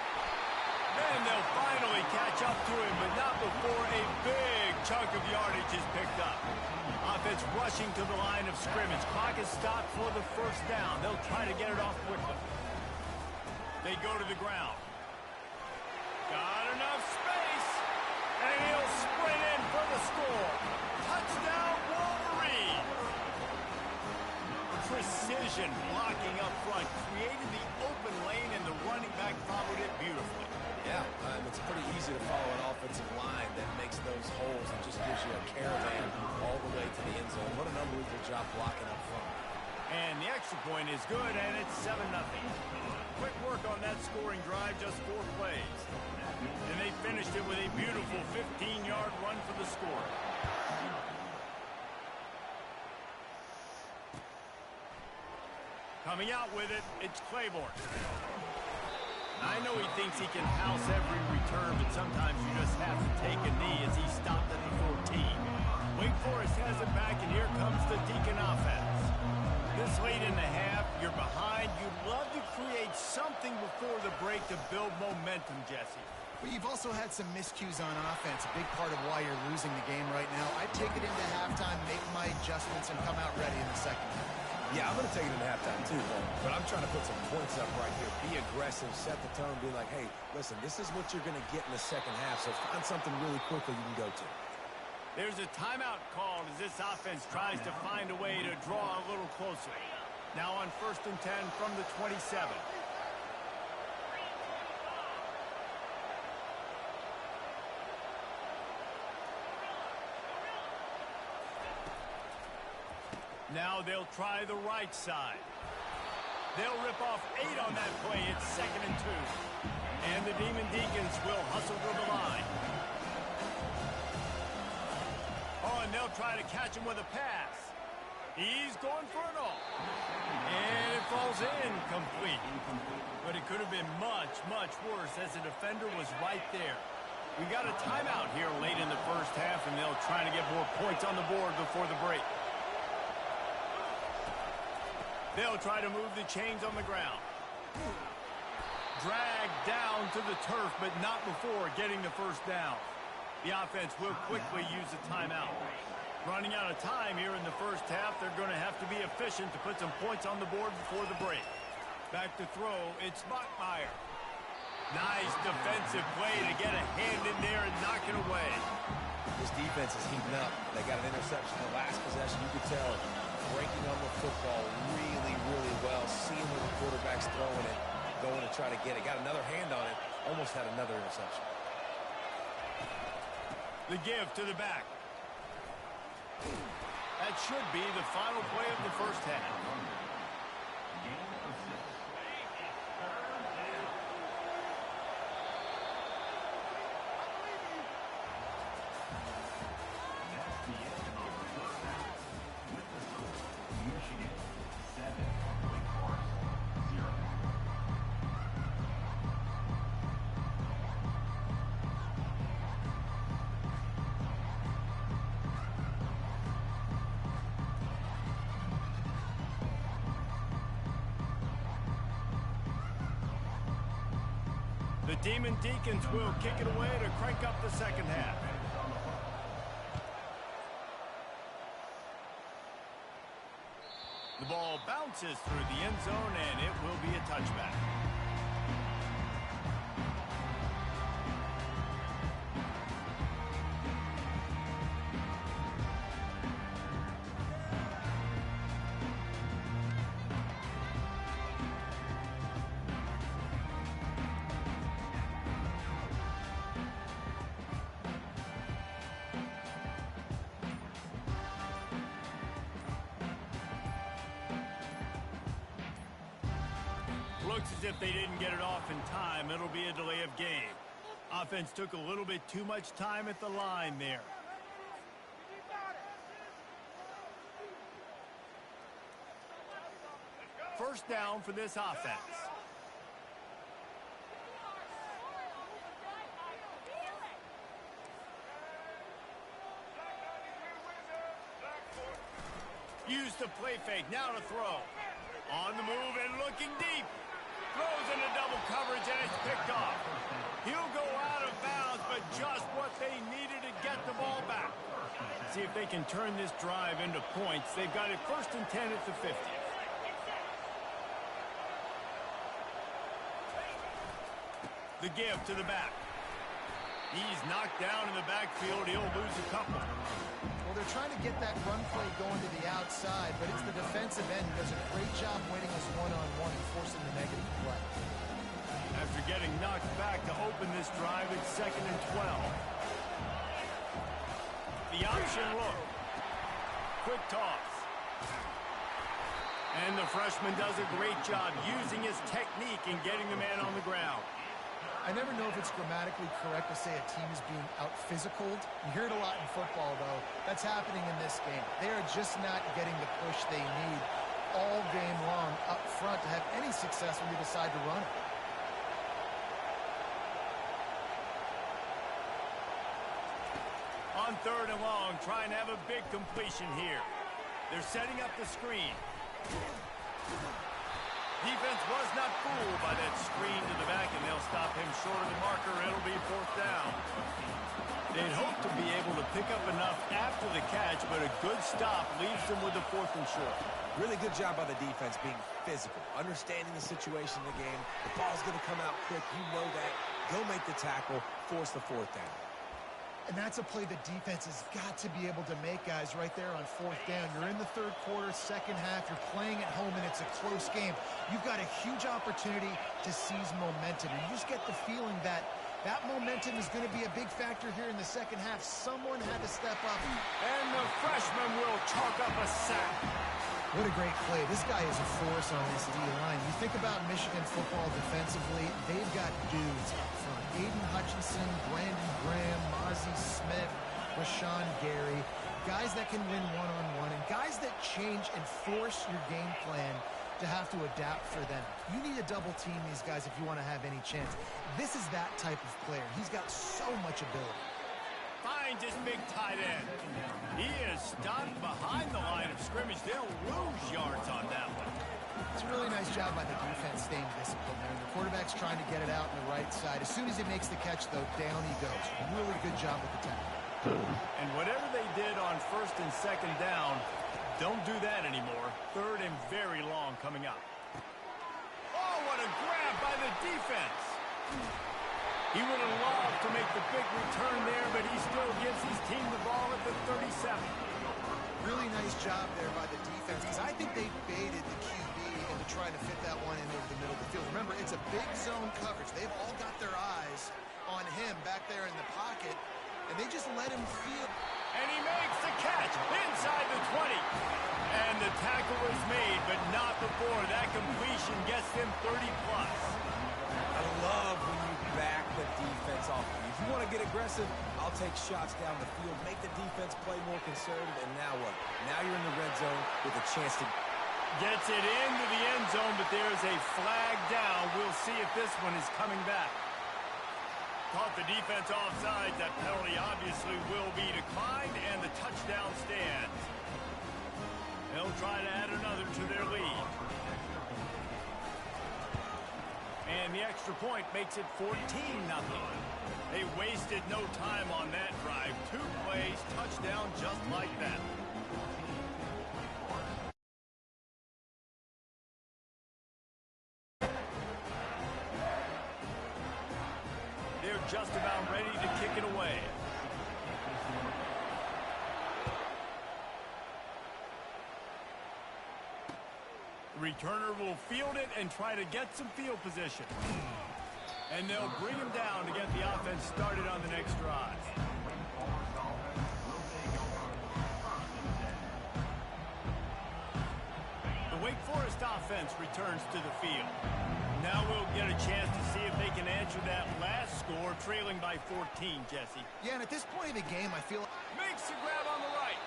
Then they'll finally catch up to him, but not before a big chunk of yardage is picked up. Offense rushing to the line of scrimmage. Clock is stopped for the first down. They'll try to get it off quickly. They go to the ground. Got enough space. And he'll sprint in for the score. Touchdown, Wolverine. Precision blocking up front. Created the open lane, and the running back followed it beautifully. Yeah, it's pretty easy to follow an offensive line that makes those holes and just gives you a caravan all the way to the end zone. What an unbelievable job blocking up front. And the extra point is good, and it's 7-0. Quick work on that scoring drive, just 4 plays. And they finished it with a beautiful 15-yard run for the score. Coming out with it, it's Claiborne. I know he thinks he can house every return, but sometimes you just have to take a knee as he stopped at the 14. Wake Forest has it back, and here comes the Deacon offense. This late in the half, you're behind. You'd love to create something before the break to build momentum, Jesse. But you've also had some miscues on offense, a big part of why you're losing the game right now. I'd take it into halftime, make my adjustments, and come out ready in the second half. Yeah, I'm going to take it into halftime too, but I'm trying to put some points up right here. Be aggressive, set the tone, be like, hey, listen, this is what you're going to get in the second half, so find something really quickly you can go to. There's a timeout called as this offense tries to find a way to draw a little closer. Now on 1st and 10 from the 27. Now they'll try the right side. They'll rip off 8 on that play. It's 2nd and 2. And the Demon Deacons will hustle to the line. Oh, and they'll try to catch him with a pass. He's going for it all. And it falls in complete. But it could have been much, much worse as the defender was right there. We got a timeout here late in the first half, and they'll try to get more points on the board before the break. They'll try to move the chains on the ground. Dragged down to the turf, but not before getting the first down. The offense will quickly use a timeout. Running out of time here in the first half, they're going to have to be efficient to put some points on the board before the break. Back to throw, it's Bachmeier. Nice defensive play to get a hand in there and knock it away. This defense is heating up. They got an interception in the last possession. You could tell breaking on the football really, really well, seeing where the quarterback's throwing it, going to try to get it. Got another hand on it, almost had another interception. The give to the back. That should be the final play of the first half. The Demon Deacons will kick it away to crank up the second half. The ball bounces through the end zone, and it will be a touchback. Looks as if they didn't get it off in time. It'll be a delay of game. Offense took a little bit too much time at the line there. First down for this offense. Use the play fake. Now to throw. On the move and looking deep. Throws into double coverage, and it's picked off. He'll go out of bounds, but just what they needed to get the ball back. See if they can turn this drive into points. They've got it 1st and 10 at the 50. The give to the back. He's knocked down in the backfield. He'll lose a couple. Well, they're trying to get that run play going to the outside, but it's the defensive end who does a great job winning his one-on-one and forcing the negative play. After getting knocked back to open this drive, it's 2nd and 12. The option look. Quick toss. And the freshman does a great job using his technique and getting the man on the ground. I never know if it's grammatically correct to say a team is being out-physicaled. You hear it a lot in football, though. That's happening in this game. They are just not getting the push they need all game long up front to have any success when they decide to run it. On 3rd and long, trying to have a big completion here. They're setting up the screen. Defense was not fooled by that screen to the back, and they'll stop him short of the marker. It'll be 4th down. They'd hope to be able to pick up enough after the catch, but a good stop leaves them with the 4th and short. Really good job by the defense being physical, understanding the situation in the game. The ball's going to come out quick. You know that. Go make the tackle, force the 4th down. And that's a play the defense has got to be able to make, guys, right there on 4th down. You're in the 3rd quarter, second half. You're playing at home, and it's a close game. You've got a huge opportunity to seize momentum. And you just get the feeling that that momentum is going to be a big factor here in the second half. Someone had to step up. And the freshman will chalk up a sack. What a great play. This guy is a force on this D-line. You think about Michigan football defensively, they've got dudes up front. Aiden Hutchinson, Brandon Graham, Mozzie Smith, Rashawn Gary. Guys that can win one-on-one and guys that change and force your game plan to have to adapt for them. You need to double team these guys if you want to have any chance. This is that type of player. He's got so much ability. Finds his big tight end. He is stopped behind the line of scrimmage. They'll lose yards on that one. It's a really nice job by the defense staying disciplined there. The quarterback's trying to get it out on the right side. As soon as he makes the catch, though, down he goes. Really good job with the tackle. And whatever they did on first and second down, don't do that anymore. Third and very long coming up. Oh, what a grab by the defense. He would have loved to make the big return there, but he still gives his team the ball at the 37. Really nice job there by the defense because I think they baited the QB into trying to fit that one in over the middle of the field. Remember, it's a big zone coverage. They've all got their eyes on him back there in the pocket, and they just let him feel. And he makes the catch inside the 20. And the tackle was made, but not before. That completion gets them 30-plus. I love when you back the defense off. If you want to get aggressive, I'll take shots down the field, make the defense play more conservative, and now what? Now you're in the red zone with a chance to... Gets it into the end zone, but there's a flag down. We'll see if this one is coming back. Caught the defense offside. That penalty obviously will be declined, and the touchdown stands. They'll try to add another to their lead. And the extra point makes it 14-0. They wasted no time on that drive. 2 plays, touchdown just like that. They're just about ready to kick it away. Returner will field it and try to get some field position. And they'll bring him down to get the offense started on the next drive. The Wake Forest offense returns to the field. Now we'll get a chance to see if they can answer that last score, trailing by 14, Jesse. Yeah, and at this point of the game, I feel... Makes the grab on the right.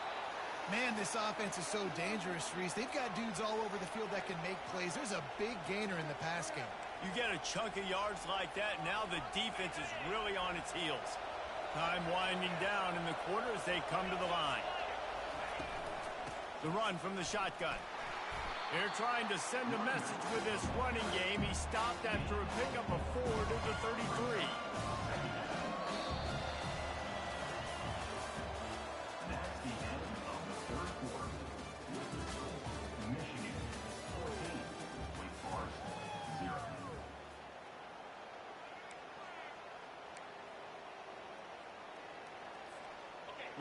Man, this offense is so dangerous, Reese. They've got dudes all over the field that can make plays. There's a big gainer in the pass game. You get a chunk of yards like that, now the defense is really on its heels. Time winding down in the quarter as they come to the line. The run from the shotgun. They're trying to send a message with this running game. He stopped after a pickup of 4 to the 33.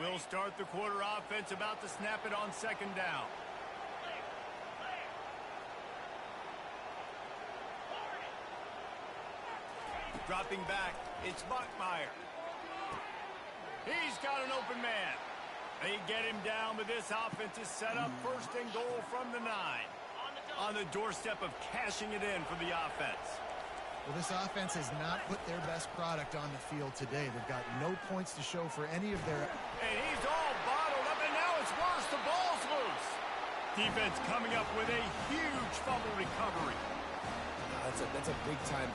We'll start the quarter offense, about to snap it on second down. Dropping back, it's Buckmeyer. He's got an open man. They get him down, but this offense is set up first and goal from the 9. On the doorstep of cashing it in for the offense. Well, this offense has not put their best product on the field today. They've got no points to show for any of their... And he's all bottled up, and now it's worse. The ball's loose. Defense coming up with a huge fumble recovery. That's a big time.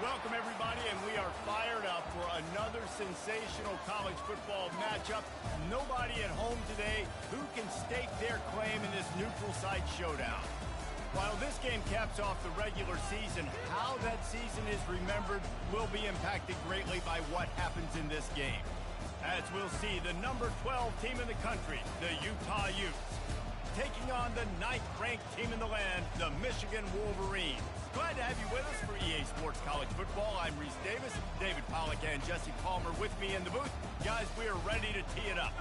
Welcome, everybody, and we are fired up for another sensational college football matchup. Nobody at home today who can stake their claim in this neutral site showdown. While this game caps off the regular season, how that season is remembered will be impacted greatly by what happens in this game. As we'll see, the number 12 team in the country, the Utah Utes, taking on the 9th-ranked team in the land, the Michigan Wolverines. Glad to have you with us for EA Sports College Football. I'm Reese Davis, David Pollack and Jesse Palmer with me in the booth. Guys, we are ready to tee it up.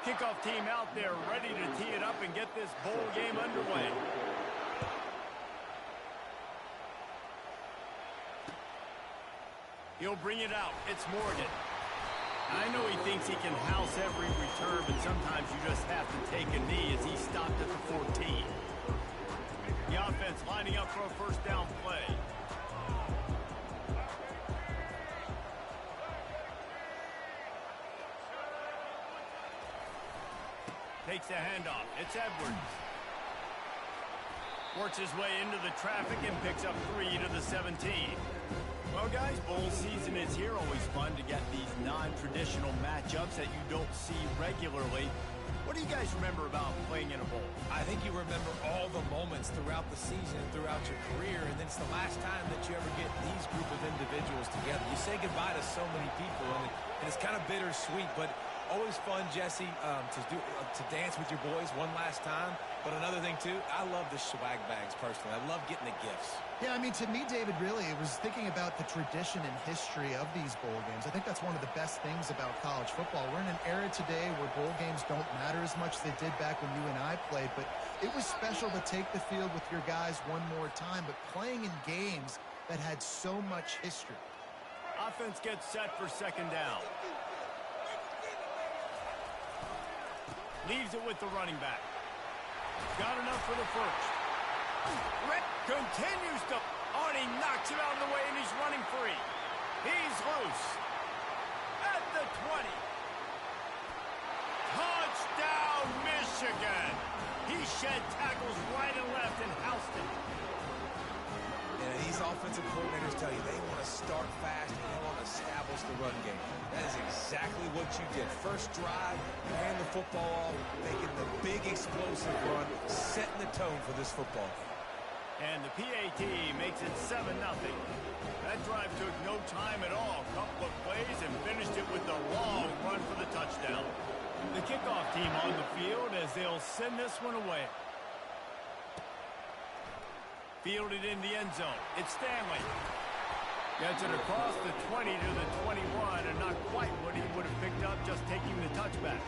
Kickoff team out there ready to tee it up and get this bowl game underway. He'll bring it out. It's Morgan. I know he thinks he can house every return, but sometimes you just have to take a knee as he stopped at the 14. The offense lining up for a first down play. Takes a handoff. It's Edwards. Works his way into the traffic and picks up 3 to the 17. Well, guys, bowl season is here. Always fun to get these non-traditional matchups that you don't see regularly. What do you guys remember about playing in a bowl? I think you remember all the moments throughout the season, throughout your career, and then it's the last time that you ever get these group of individuals together. You say goodbye to so many people, and it's kind of bittersweet, but always fun, Jesse, to dance with your boys one last time. But another thing, too, I love the swag bags, personally. I love getting the gifts. Yeah, I mean, to me, David, really, it was thinking about the tradition and history of these bowl games. I think that's one of the best things about college football. We're in an era today where bowl games don't matter as much as they did back when you and I played, but it was special to take the field with your guys one more time, but playing in games that had so much history. Offense gets set for second down. Leaves it with the running back. Got enough for the first. Continues to... Oh, and he knocks him out of the way, and he's running free. He's loose. At the 20. Touchdown, Michigan. He shed tackles right and left and housed it. And these offensive coordinators tell you they want to start fast and they want to establish the run game. That is exactly what you did. First drive, hand the football off, making the big explosive run, setting the tone for this football game. And the PAT makes it 7-0. That drive took no time at all. Couple of plays and finished it with a long run for the touchdown. The kickoff team on the field as they'll send this one away. Fielded in the end zone. It's Stanley. Gets it across the 20 to the 21, and not quite what he would have picked up just taking the touchback.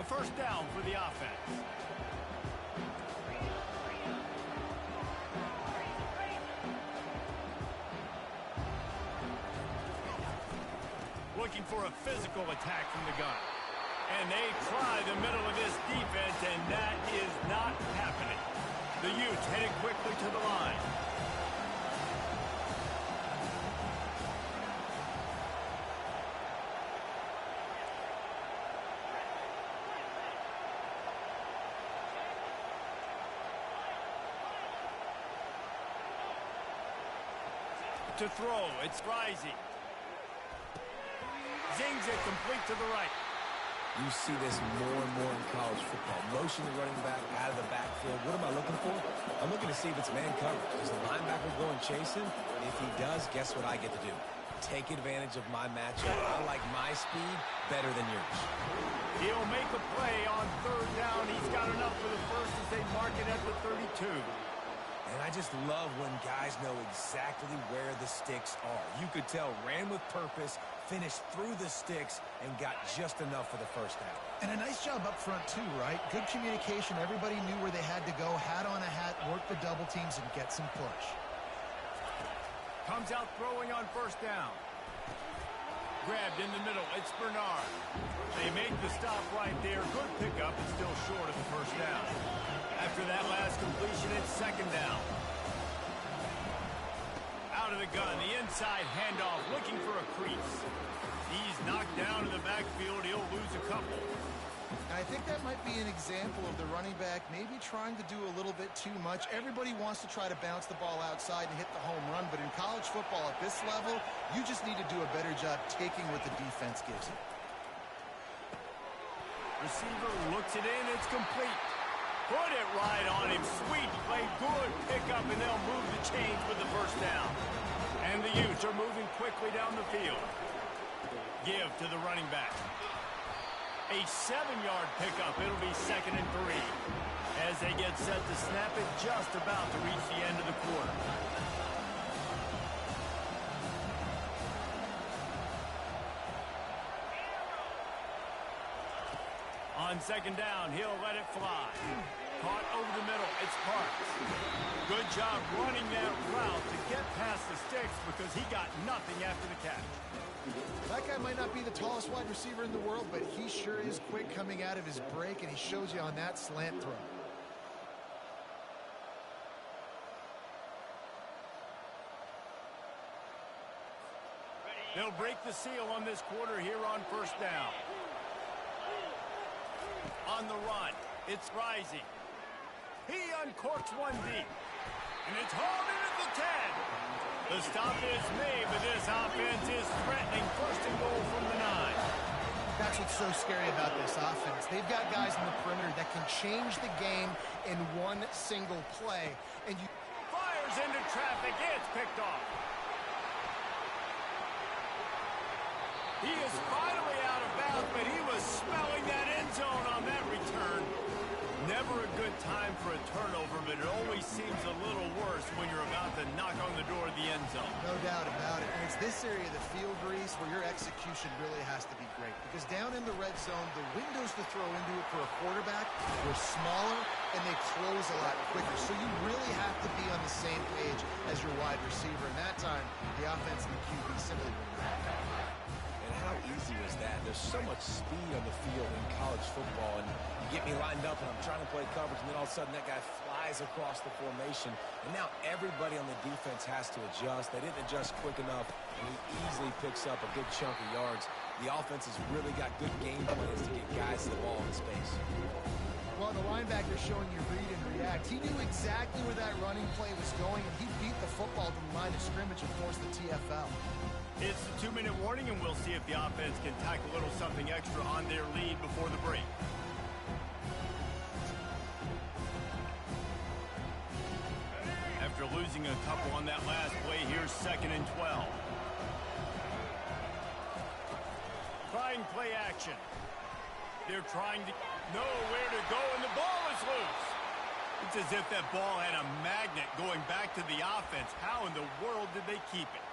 A first down for the offense. Looking for a physical attack from the gun. And they try the middle of this defense, and that is not happening. The Utes headed quickly to the line. To throw, it's Rising. Zings it complete to the right. You see this more and more in college football. Motion the running back out of the backfield. What am I looking for? I'm looking to see if it's man coverage. Does the linebacker go and chase him? And if he does, guess what I get to do? Take advantage of my matchup. I like my speed better than yours. He'll make a play on third down. He's got enough for the first as they mark it at the 32. And I just love when guys know exactly where the sticks are. You could tell ran with purpose, finished through the sticks, and got just enough for the first down. And a nice job up front too, right? Good communication. Everybody knew where they had to go, hat on a hat, work the double teams, and get some push. Comes out throwing on first down. Grabbed in the middle. It's Bernard. They make the stop right there. Good pickup, but still short of the first down. After that last completion, it's second down. Out of the gun, the inside handoff, looking for a crease. He's knocked down in the backfield. He'll lose a couple. And I think that might be an example of the running back maybe trying to do a little bit too much. Everybody wants to try to bounce the ball outside and hit the home run, but in college football at this level, you just need to do a better job taking what the defense gives you. Receiver looks it in. It's complete. Put it right on him. Sweet play. Good pickup, and they'll move the chains with the first down. And the Utes are moving quickly down the field. Give to the running back. A 7-yard pickup. It'll be 2nd and 3. As they get set to snap it, just about to reach the end of the quarter. On second down, he'll let it fly. Caught over the middle. It's Parks. Good job running that route to get past the sticks because he got nothing after the catch. That guy might not be the tallest wide receiver in the world, but he sure is quick coming out of his break, and he shows you on that slant throw. They'll break the seal on this quarter here on first down. On the run, it's Rising. He uncorks one deep. And it's hauled in at the 10. The stop is made, but this offense is threatening. First and goal from the 9. That's what's so scary about this offense. They've got guys in the perimeter that can change the game in one single play. And you fires into traffic. It's picked off. He is finally out of bounds, but he was smelling that end zone on that return. Never a good time for a turnover, but it always seems a little worse when you're about to knock on the door of the end zone. No doubt about it. And it's this area of the field, Reese, where your execution really has to be great. Because down in the red zone, the windows to throw into it for a quarterback were smaller, and they close a lot quicker. So you really have to be on the same page as your wide receiver. And that time, the offense and the QB simply wouldn't have that. How easy is that? There's so much speed on the field in college football, and you get me lined up and I'm trying to play coverage, and then all of a sudden that guy flies across the formation, and now everybody on the defense has to adjust. They didn't adjust quick enough, and he easily picks up a good chunk of yards. The offense has really got good game plans to get guys to the ball in space. Well, the linebacker showing you read and react. He knew exactly where that running play was going, and he beat the football to the line of scrimmage and forced the TFL. It's the 2-minute warning, and we'll see if the offense can tack a little something extra on their lead before the break. After losing a couple on that last play, here's 2nd and 12. Trying play action. They're trying to know where to go, and the ball is loose. It's as if that ball had a magnet going back to the offense. How in the world did they keep it?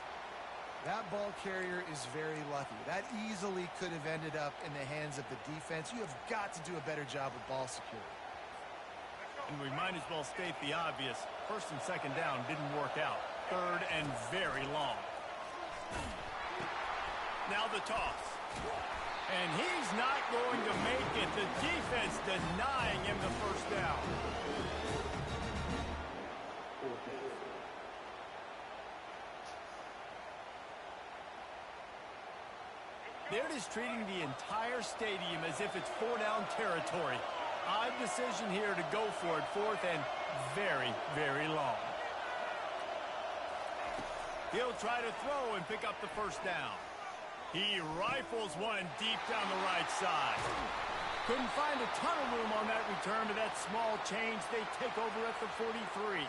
That ball carrier is very lucky. That easily could have ended up in the hands of the defense. You have got to do a better job with ball security. And we might as well state the obvious. 1st and 2nd down didn't work out. 3rd and very long. Now the toss. And he's not going to make it. The defense denying him the first down. They're just treating the entire stadium as if it's 4-down territory. Odd decision here to go for it. 4th and very, very long. He'll try to throw and pick up the first down. He rifles one deep down the right side. Couldn't find a ton of room on that return, but that small change, they take over at the 43.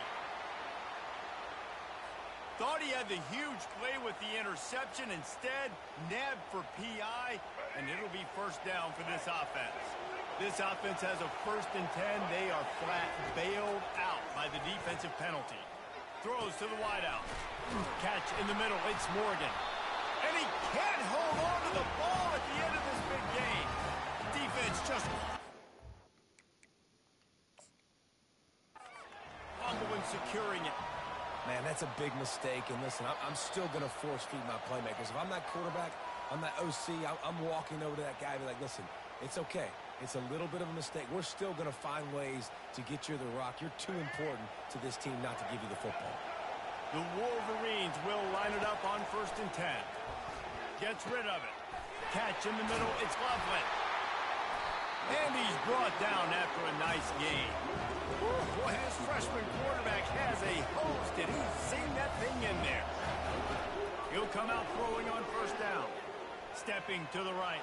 Thought he had the huge play with the interception. Instead, nabbed for PI, and it'll be first down for this offense. This offense has a 1st and 10. They are flat bailed out by the defensive penalty. Throws to the wideout. Catch in the middle. It's Morgan. And he can't hold on to the ball at the end of this big game. Defense just fumbling, securing it. Man, that's a big mistake. And listen, I'm still going to force feed my playmakers. If I'm that quarterback, I'm that OC, I'm walking over to that guy and be like, listen, it's okay. It's a little bit of a mistake. We're still going to find ways to get you the rock. You're too important to this team not to give you the football. The Wolverines will line it up on 1st and 10. Gets rid of it. Catch in the middle. It's Loveland. And he's brought down after a nice game. Boy, this freshman quarterback has a hose. Did he sing that thing in there? He'll come out throwing on 1st down. Stepping to the right.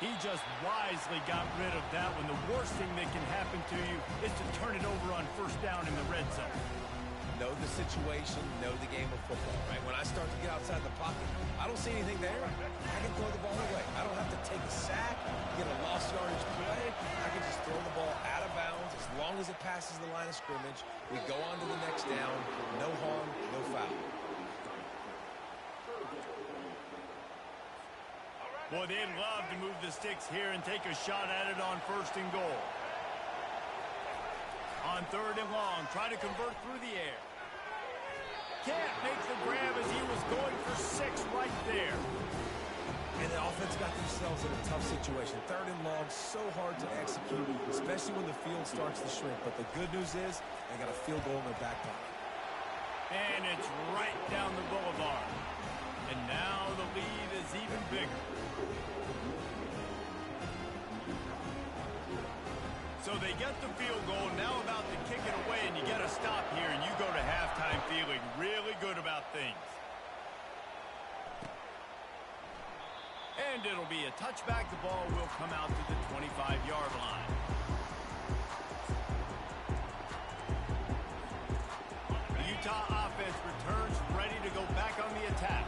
He just wisely got rid of that one. The worst thing that can happen to you is to turn it over on 1st down in the red zone. Know the situation, know the game of football, right? When I start to get outside the pocket, I don't see anything there. I can throw the ball away. I don't have to take a sack, get a lost yardage play. I can just throw the ball out of bounds as long as it passes the line of scrimmage. We go on to the next down. No harm, no foul. Boy, they'd love to move the sticks here and take a shot at it on 1st and goal. On 3rd and long, try to convert through the air. Can't make the grab as he was going for 6 right there. And the offense got themselves in a tough situation. 3rd and long, so hard to execute, especially when the field starts to shrink. But the good news is they got a field goal in their back pocket. And it's right down the boulevard. And now the lead is even bigger. So they get the field goal, now about to kick it away, and you get a stop here, and you go to halftime feeling really good about things. And it'll be a touchback. The ball will come out to the 25-yard line. The Utah offense returns ready to go back on the attack.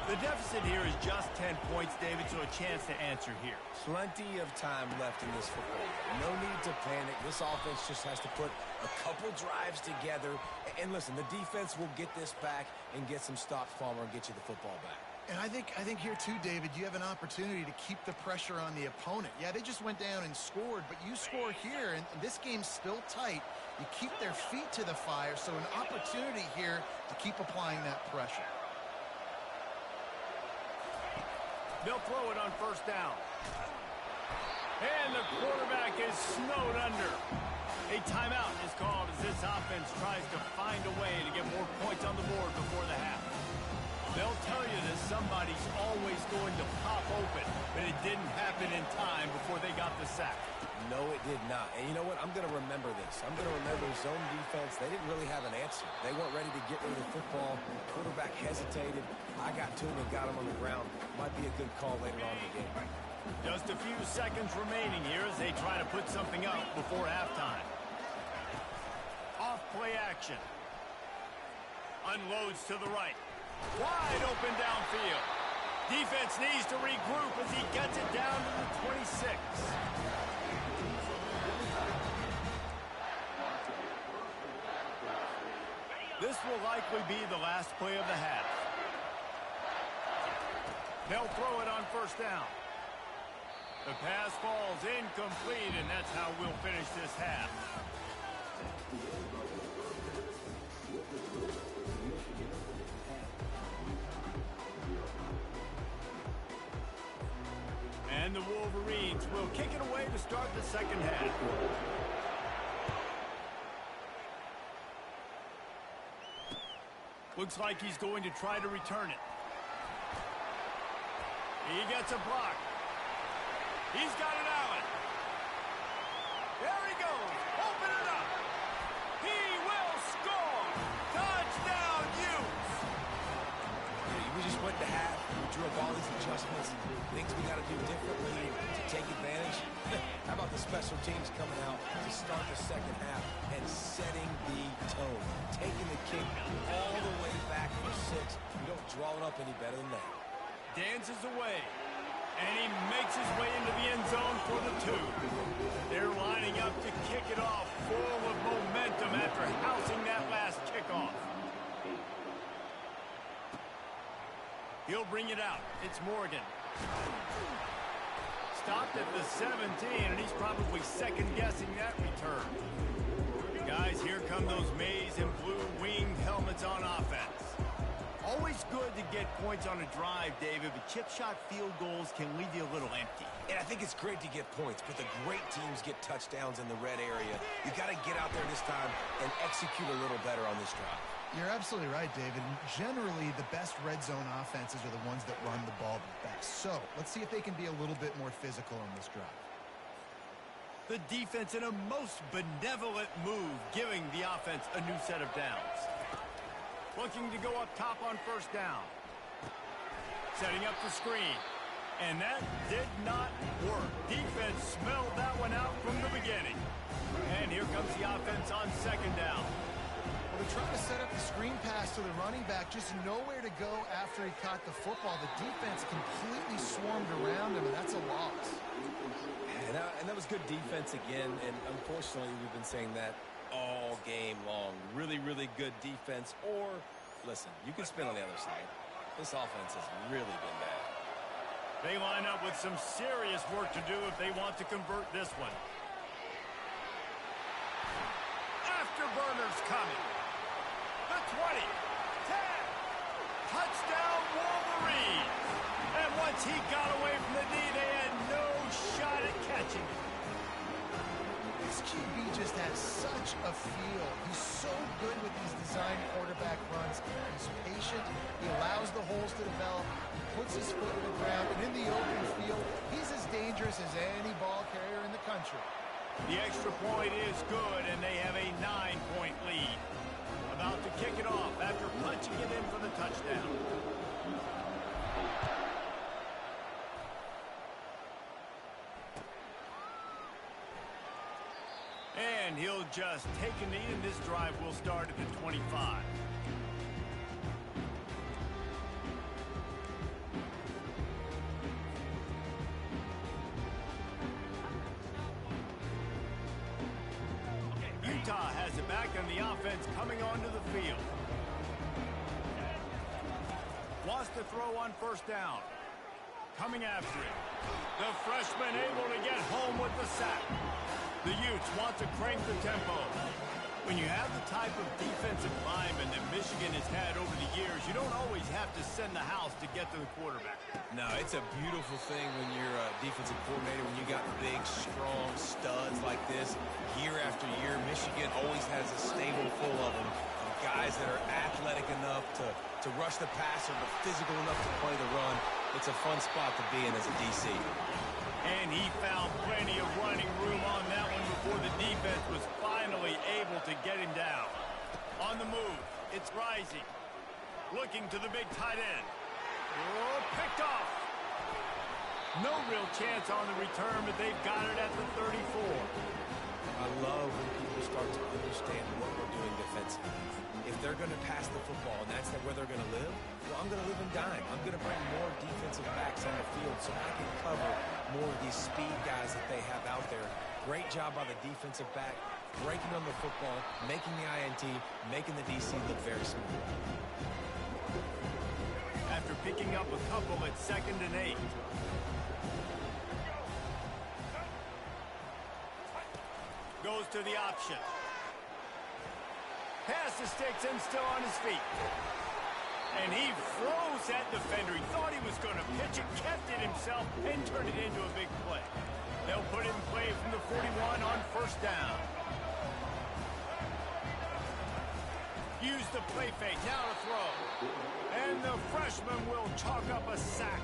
The deficit here is just 10 points, David, so a chance to answer here. Plenty of time left in this football game. No need to panic. This offense just has to put a couple drives together. And listen, the defense will get this back and get some stops, Palmer, and get you the football back. And I think here too, David, you have an opportunity to keep the pressure on the opponent. Yeah, they just went down and scored, but you score here, and this game's still tight. You keep their feet to the fire, so an opportunity here to keep applying that pressure. They'll throw it on 1st down. And the quarterback is snowed under. A timeout is called as this offense tries to find a way to get more points on the board before the half. They'll tell you that somebody's always going to pop open, but it didn't happen in time before they got the sack. No, it did not. And you know what? I'm going to remember this. I'm going to remember zone defense. They didn't really have an answer. They weren't ready to get rid of the football. The quarterback hesitated. I got to him and got him on the ground. Might be a good call later on in the game. Just a few seconds remaining here as they try to put something up before halftime. Off play action. Unloads to the right. Wide open downfield. Defense needs to regroup as he gets it down to the 26. This will likely be the last play of the half. They'll throw it on 1st down. The pass falls incomplete, and that's how we'll finish this half. And the Wolverines will kick it away to start the second half. Looks like he's going to try to return it. He gets a block. He's got it, Allen. There he goes. Open it up. He will score. Touchdown, Utes. We just went to half. We drew up all these adjustments. Things we got to do differently to take advantage. How about the special teams coming out to start the second half and setting the tone? Taking the kick all the way back for 6. You don't draw it up any better than that. Dances away. And he makes his way into the end zone for the 2. They're lining up to kick it off, full of momentum after housing that last kickoff. He'll bring it out. It's Morgan. Stopped at the 17, and he's probably second-guessing that return. Guys, here come those maize and blue winged helmets on offense. Always good to get points on a drive, David, but chip shot field goals can leave you a little empty. And I think it's great to get points, but the great teams get touchdowns in the red area. You got to get out there this time and execute a little better on this drive. You're absolutely right, David. Generally, the best red zone offenses are the ones that run the ball the best. So let's see if they can be a little bit more physical on this drive. The defense in a most benevolent move, giving the offense a new set of downs. Looking to go up top on first down. Setting up the screen. And that did not work. Defense smelled that one out from the beginning. And here comes the offense on second down. Well, they're trying to set up the screen pass to the running back, just nowhere to go after he caught the football. The defense completely swarmed around him, and that's a loss. And that was good defense again, and unfortunately we've been saying that all game long. Really, really good defense, or, listen, you can spin on the other side. This offense has really been bad. They line up with some serious work to do if they want to convert this one. Afterburners coming. The 20, 10, touchdown Wolverines. And once he got away from the knee, they had no shot at catching it. This QB just has such a feel. He's so good with these design quarterback runs. He's patient. He allows the holes to develop. He puts his foot in the ground. And in the open field, he's as dangerous as any ball carrier in the country. The extra point is good, and they have a 9-point lead. About to kick it off after punching it in for the touchdown. And he'll just take a knee, and this drive will start at the 25. Utah has it back, and the offense coming onto the field. Wants to throw on first down. Coming after it. The freshman able to get home with the sack. The Utes want to crank the tempo. When you have the type of defensive lineman that Michigan has had over the years, you don't always have to send the house to get to the quarterback. No, it's a beautiful thing when you're a defensive coordinator, when you got big, strong studs like this. Year after year, Michigan always has a stable full of them, of guys that are athletic enough to rush the passer, but physical enough to play the run. It's a fun spot to be in as a DC. And he found plenty of running room on that one before the defense was finally able to get him down. On the move, it's Rising. Looking to the big tight end. Oh, picked off. No real chance on the return, but they've got it at the 34. I love when people start to understand what we're doing defensively. If they're going to pass the football and that's where they're going to live, well, I'm going to live and dime. I'm going to bring more defensive backs on the field so I can cover more of these speed guys that they have out there. Great job by the defensive back, breaking on the football, making the INT, making the DC look very smooth. After picking up a couple at 2nd and 8. Goes to the option. Pass the sticks and still on his feet. And he froze that defender. He thought he was going to pitch it, kept it himself, and turned it into a big play. They'll put it in play from the 41 on first down. Use the play fake, now to throw. And the freshman will chalk up a sack.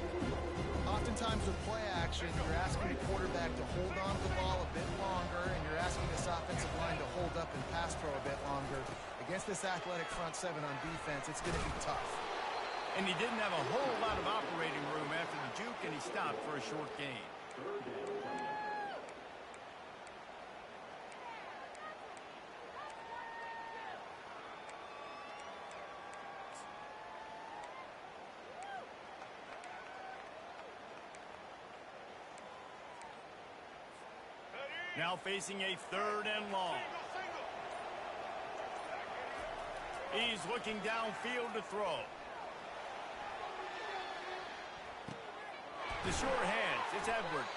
Oftentimes with play action, you're asking the quarterback to hold on to the ball a bit longer, and you're asking this offensive line to hold up and pass throw a bit longer. Against this athletic front seven on defense, it's going to be tough. And he didn't have a whole lot of operating room after the juke, and he stopped for a short gain. Now facing a 3rd and long. He's looking downfield to throw. The short hands, it's Edwards.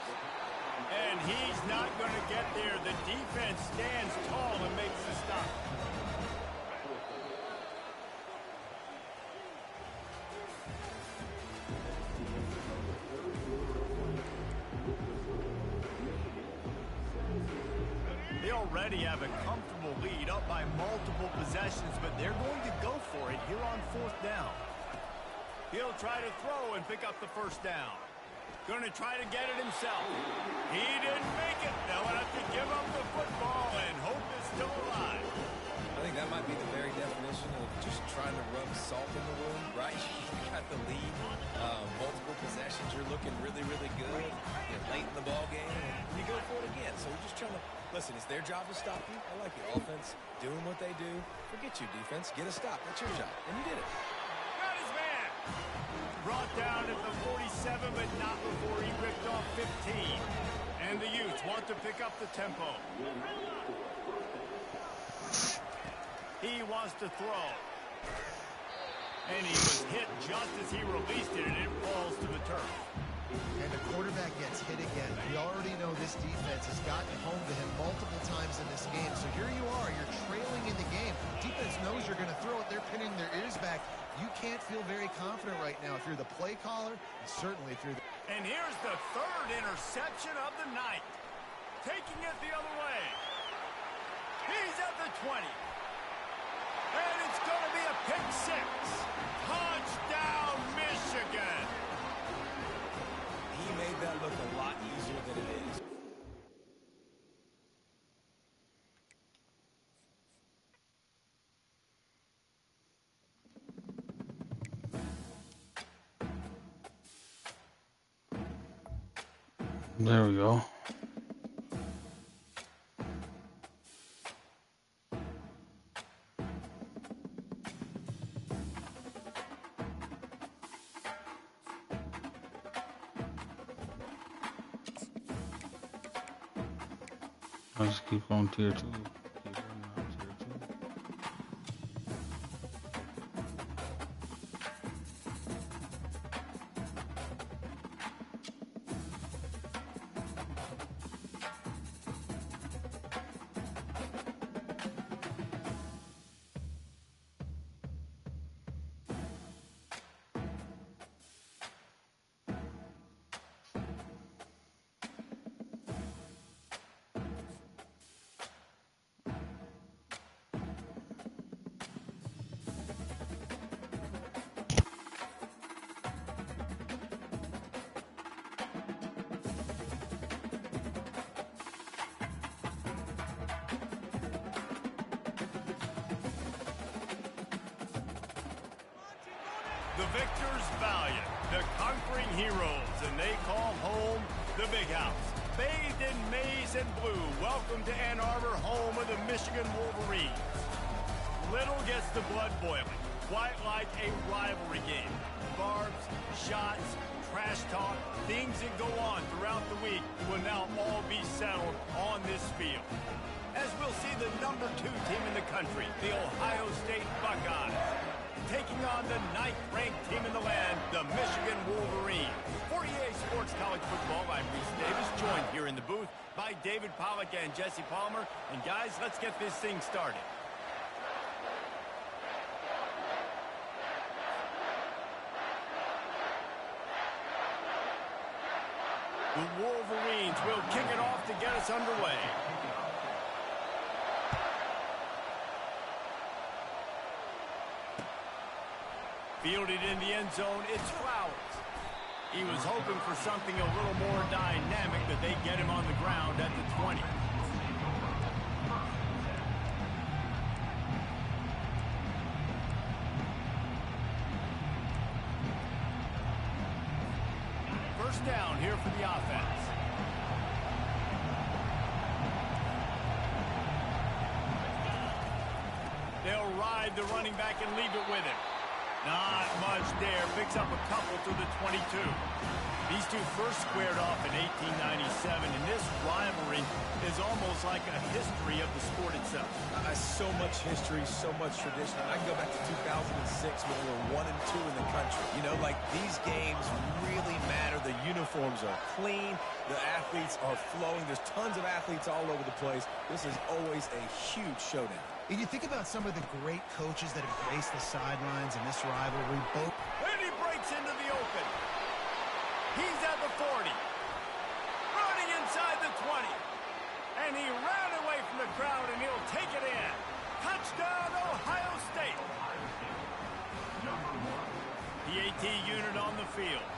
And he's not going to get there. The defense stands tall and makes the stop. They already have a comfortable lead, up by multiple possessions, but they're going to go for it here on 4th down. He'll try to throw and pick up the 1st down. Going to try to get it himself. He didn't make it. They'll have to give up the football, and hope is still alive. I think that might be the very definition of just trying to rub salt in the wound, right? You got the lead, multiple possessions. You're looking really, really good. You're late in the ball game, and you go for it again. So we're just trying to, listen, it's their job to stop you. I like it. Offense, doing what they do. Forget you, defense. Get a stop. That's your job. And you did it. Got his man. Brought down at the 47, but not before he ripped off 15. And the Utes want to pick up the tempo. He wants to throw. And he was hit just as he released it, and it falls to the turf. And the quarterback gets hit again. We already know this defense has gotten home to him multiple times in this game. So here you are, you're trailing in the game. Defense knows you're going to throw it. They're pinning their ears back. You can't feel very confident right now if you're the play caller, and certainly if you're the... And here's the 3rd interception of the night. Taking it the other way. He's at the 20. And it's going to be a pick 6. Touchdown, Michigan. He made that look a lot easier than it is. There we go. I'll just keep on tier 2. The victors valiant, the conquering heroes, and they call home the Big House. Bathed in maize and blue, welcome to Ann Arbor, home of the Michigan Wolverines. Little gets the blood boiling, quite like a rivalry game. Barbs, shots, trash talk, things that go on throughout the week will now all be settled on this field. As we'll see the number 2 team in the country, the Ohio State Buckeyes, taking on the 9th-ranked team in the land, the Michigan Wolverines. For EA Sports College Football, I'm Reese Davis, joined here in the booth by David Pollack and Jesse Palmer. And guys, let's get this thing started. The Wolverines will kick it off to get us underway. Fielded in the end zone, it's Flowers. He was hoping for something a little more dynamic, but they get him on the ground at the 20. First down here for the offense. They'll ride the running back and leave it with him. Not much there. Picks up a couple to the 22. These two first squared off in 1897, and this rivalry is almost like a history of the sport itself. So much history, so much tradition. I can go back to 2006 when we were 1 and 2 in the country. You know, like these games really matter. The uniforms are clean. The athletes are flowing. There's tons of athletes all over the place. This is always a huge showdown. And you think about some of the great coaches that have graced the sidelines in this rivalry. And he breaks into the open. He's at the 40. Running inside the 20. And he ran away from the crowd, and he'll take it in. Touchdown, Ohio State. The AT unit on the field.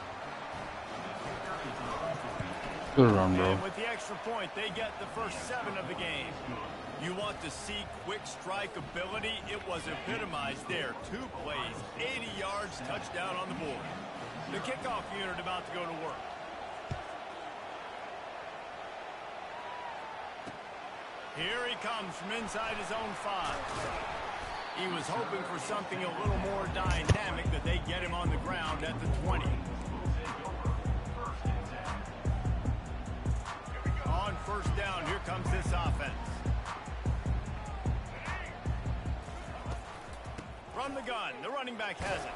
Good run, bro. And with the extra point, they get the first 7 of the game. You want to see quick strike ability? It was epitomized there. 2 plays, 80 yards, touchdown on the board. The kickoff unit about to go to work. Here he comes from inside his own 5. He was hoping for something a little more dynamic, that they get him on the ground at the 20. On first down, here comes this offense. From the gun, the running back has it.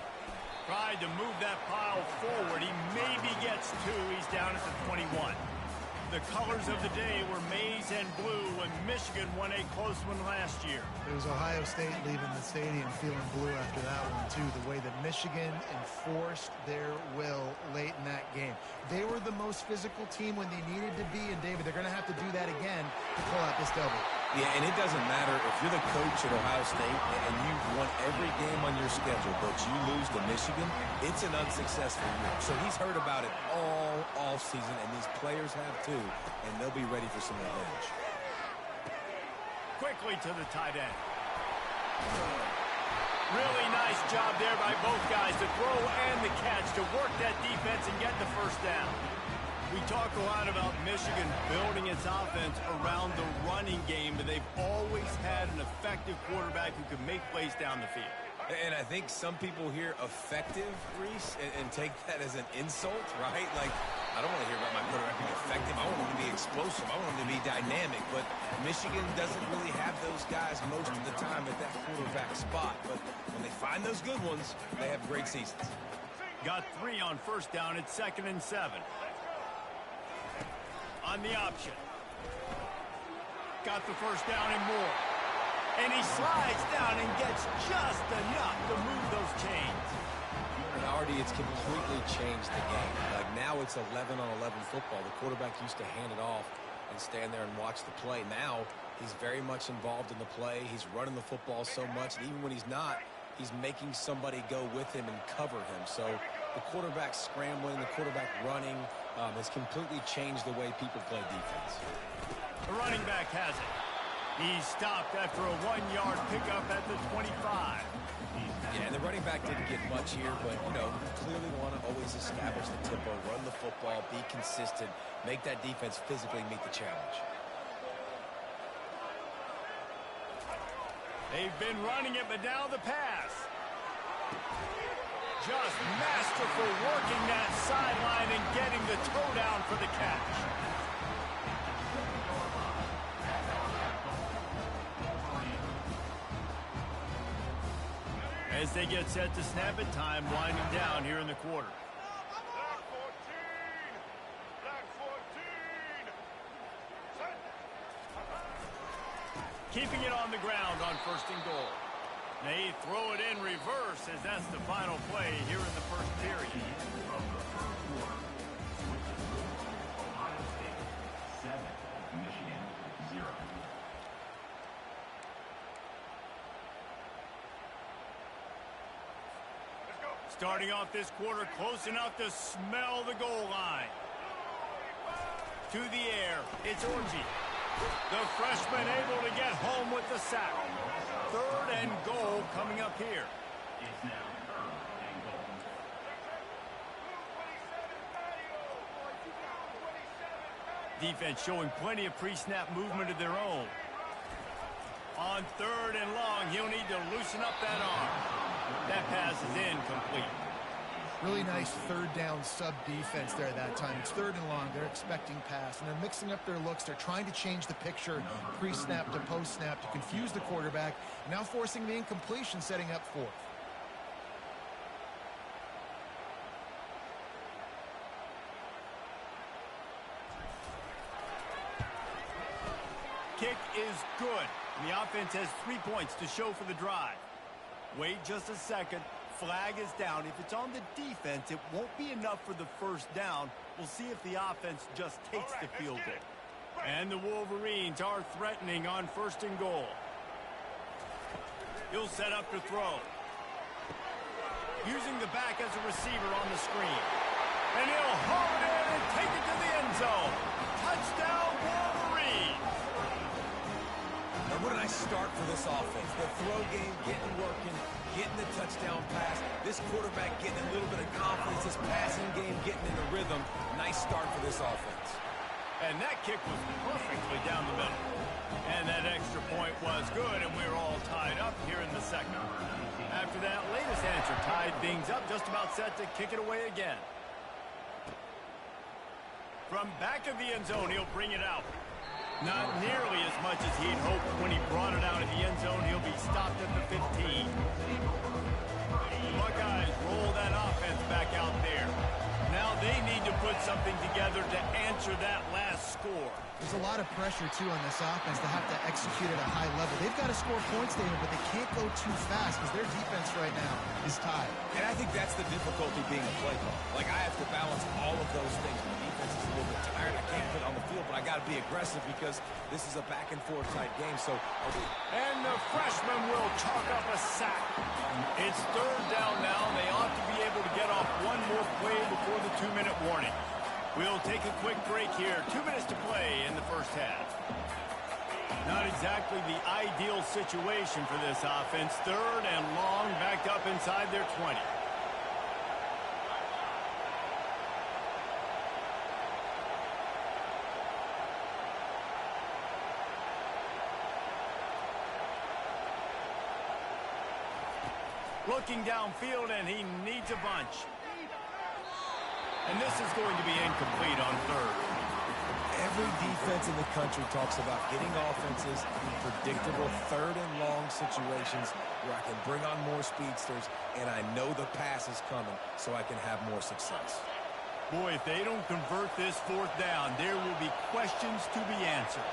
Tried to move that pile forward. He maybe gets 2. He's down at the 21. The colors of the day were maize and blue when Michigan won a close one last year. It was Ohio State leaving the stadium feeling blue after that one, too. The way that Michigan enforced their will late in that game. They were the most physical team when they needed to be, and David, they're going to have to do that again to pull out this W. Yeah, and it doesn't matter if you're the coach at Ohio State and you've won every game on your schedule, but you lose to Michigan, it's an unsuccessful year. So he's heard about it all season, and these players have too, and they'll be ready for some revenge. Quickly to the tight end. Really nice job there by both guys, the throw and the catch, to work that defense and get the first down. We talk a lot about Michigan building its offense around the running game, but they've always had an effective quarterback who can make plays down the field. And I think some people hear effective, Reese, and take that as an insult, right? Like, I don't want to hear about my quarterback being effective. I want him to be explosive. I want him to be dynamic. But Michigan doesn't really have those guys most of the time at that quarterback spot. But when they find those good ones, they have great seasons. Got 3 on first down. It's 2nd and 7. On the option. Got the first down and more. And he slides down and gets just enough to move those chains. And already it's completely changed the game. Like now it's 11-on-11 football. The quarterback used to hand it off and stand there and watch the play. Now he's very much involved in the play. He's running the football so much. And even when he's not, he's making somebody go with him and cover him. So the quarterback scrambling, the quarterback running has completely changed the way people play defense. The running back has it. He's stopped after a 1-yard pickup at the 25. Yeah, and the running back didn't get much here, but, you know, you clearly want to always establish the tempo, run the football, be consistent, make that defense physically meet the challenge. They've been running it, but now the pass. Just masterful working that sideline and getting the toe down for the catch. As they get set to snap it, time winding down here in the quarter. Keeping it on the ground on 1st and goal. They throw it in reverse as that's the final play here in the first period. Starting off this quarter close enough to smell the goal line. To the air, it's Orji. The freshman able to get home with the sack. 3rd and goal coming up here. Defense showing plenty of pre-snap movement of their own. On 3rd and long, he'll need to loosen up that arm. That pass is incomplete. Really nice third down sub defense there that time. It's 3rd and long. They're expecting pass, and they're mixing up their looks. They're trying to change the picture pre-snap to post-snap to confuse the quarterback. Now forcing the incompletion, setting up 4th. Kick is good. And the offense has 3 points to show for the drive. Wait just a second. Flag is down. If it's on the defense, it won't be enough for the first down. We'll see if the offense just takes the field goal. And the Wolverines are threatening on 1st and goal. He'll set up to throw. Using the back as a receiver on the screen. And he'll haul it in and take it to the end zone. Touchdown, Wolverines! And what a nice start for this offense. The throw game getting working, getting the touchdown pass. This quarterback getting a little bit of confidence. This passing game getting in the rhythm. Nice start for this offense. And that kick was perfectly down the middle. And that extra point was good, and we're all tied up here in the second. After that latest answer tied things up, just about set to kick it away again. From back of the end zone, he'll bring it out. Not nearly as much as he'd hoped when he brought it out of the end zone. He'll be stopped at the 15. Buckeyes roll that offense back out there. Now they need to put something together to answer that last score. There's a lot of pressure, too, on this offense to have to execute at a high level. They've got to score points, David, but they can't go too fast because their defense right now is tied. And I think that's the difficulty being a play caller. Like, I have to balance all of those things. My defense is a little bit tired. I can't put it on the field, but I got to be aggressive because this is a back-and-forth type game. So, and the freshman will chalk up a sack. It's 3rd down now. They ought to be able to get off one more play before the 2-minute warning. We'll take a quick break here. 2 minutes to play in the first half. Not exactly the ideal situation for this offense. 3rd and long, backed up inside their 20. Looking downfield, and he needs a bunch. And this is going to be incomplete on 3rd. Every defense in the country talks about getting offenses in predictable 3rd and long situations where I can bring on more speedsters and I know the pass is coming so I can have more success. Boy, if they don't convert this 4th down, there will be questions to be answered.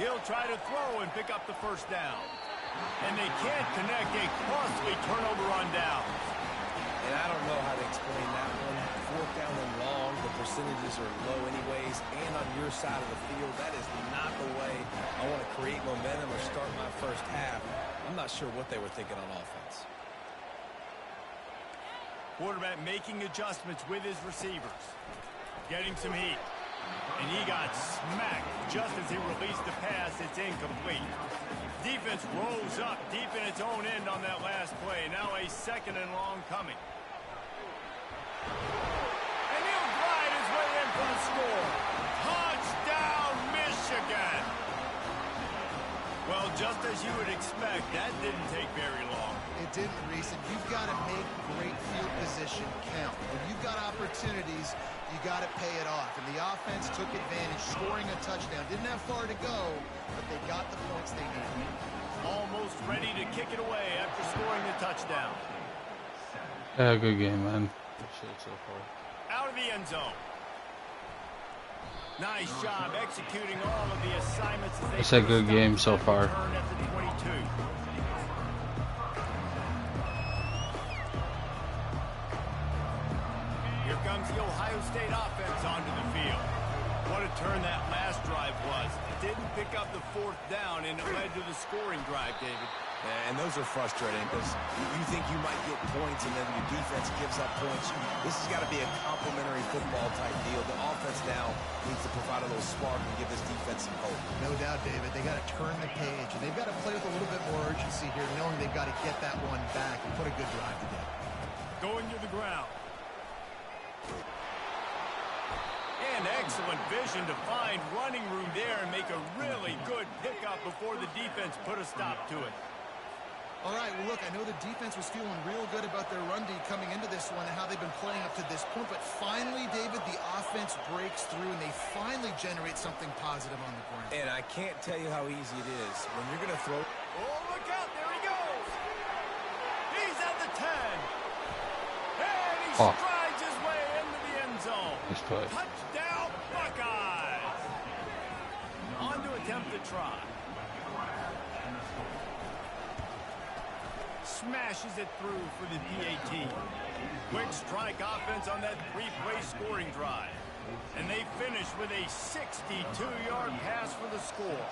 He'll try to throw and pick up the 1st down. And they can't connect, a costly turnover on downs. And I don't know how to explain that one. 4th down and long, the percentages are low anyways, and on your side of the field, that is not the way I want to create momentum or start my first half. I'm not sure what they were thinking on offense. Quarterback making adjustments with his receivers. Getting some heat. And he got smacked just as he released the pass. It's incomplete. Defense rose up deep in its own end on that last play. Now a 2nd and long coming. And he'll glide his way in for the score. Touchdown, Michigan! Well, just as you would expect, that didn't take very long. It didn't, Reese, and you've got to make great field position count. When you've got opportunities, you got to pay it off. And the offense took advantage, scoring a touchdown. Didn't have far to go, but they got the points they needed. Almost ready to kick it away after scoring the touchdown. Yeah, good game, man. Good shit so far. Out of the end zone. Nice job executing all of the assignments. It's a good game so far. At the 22. Here comes the Ohio State offense onto the field. What a turn that last drive was. Didn't pick up the 4th down, and it led to the scoring drive, David. And those are frustrating because you think you might get points and then your defense gives up points. This has got to be a complementary football type deal. The offense now needs to provide a little spark and give this defense some hope. No doubt, David. They got to turn the page, and they've got to play with a little bit more urgency here, knowing they've got to get that one back and put a good drive together. Going to the ground. And excellent vision to find running room there and make a really good pickup before the defense put a stop to it. All right, well, look, I know the defense was feeling real good about their run D coming into this one and how they've been playing up to this point, but finally, David, the offense breaks through and they finally generate something positive on the ground. And I can't tell you how easy it is when you're going to throw. Oh, look out, there he goes. He's at the 10. And he strides his way into the end zone. Touchdown, Buckeyes. On to attempt the try. Smashes it through for the PAT. Quick strike offense on that three-play scoring drive. And they finish with a 62-yard pass for the score.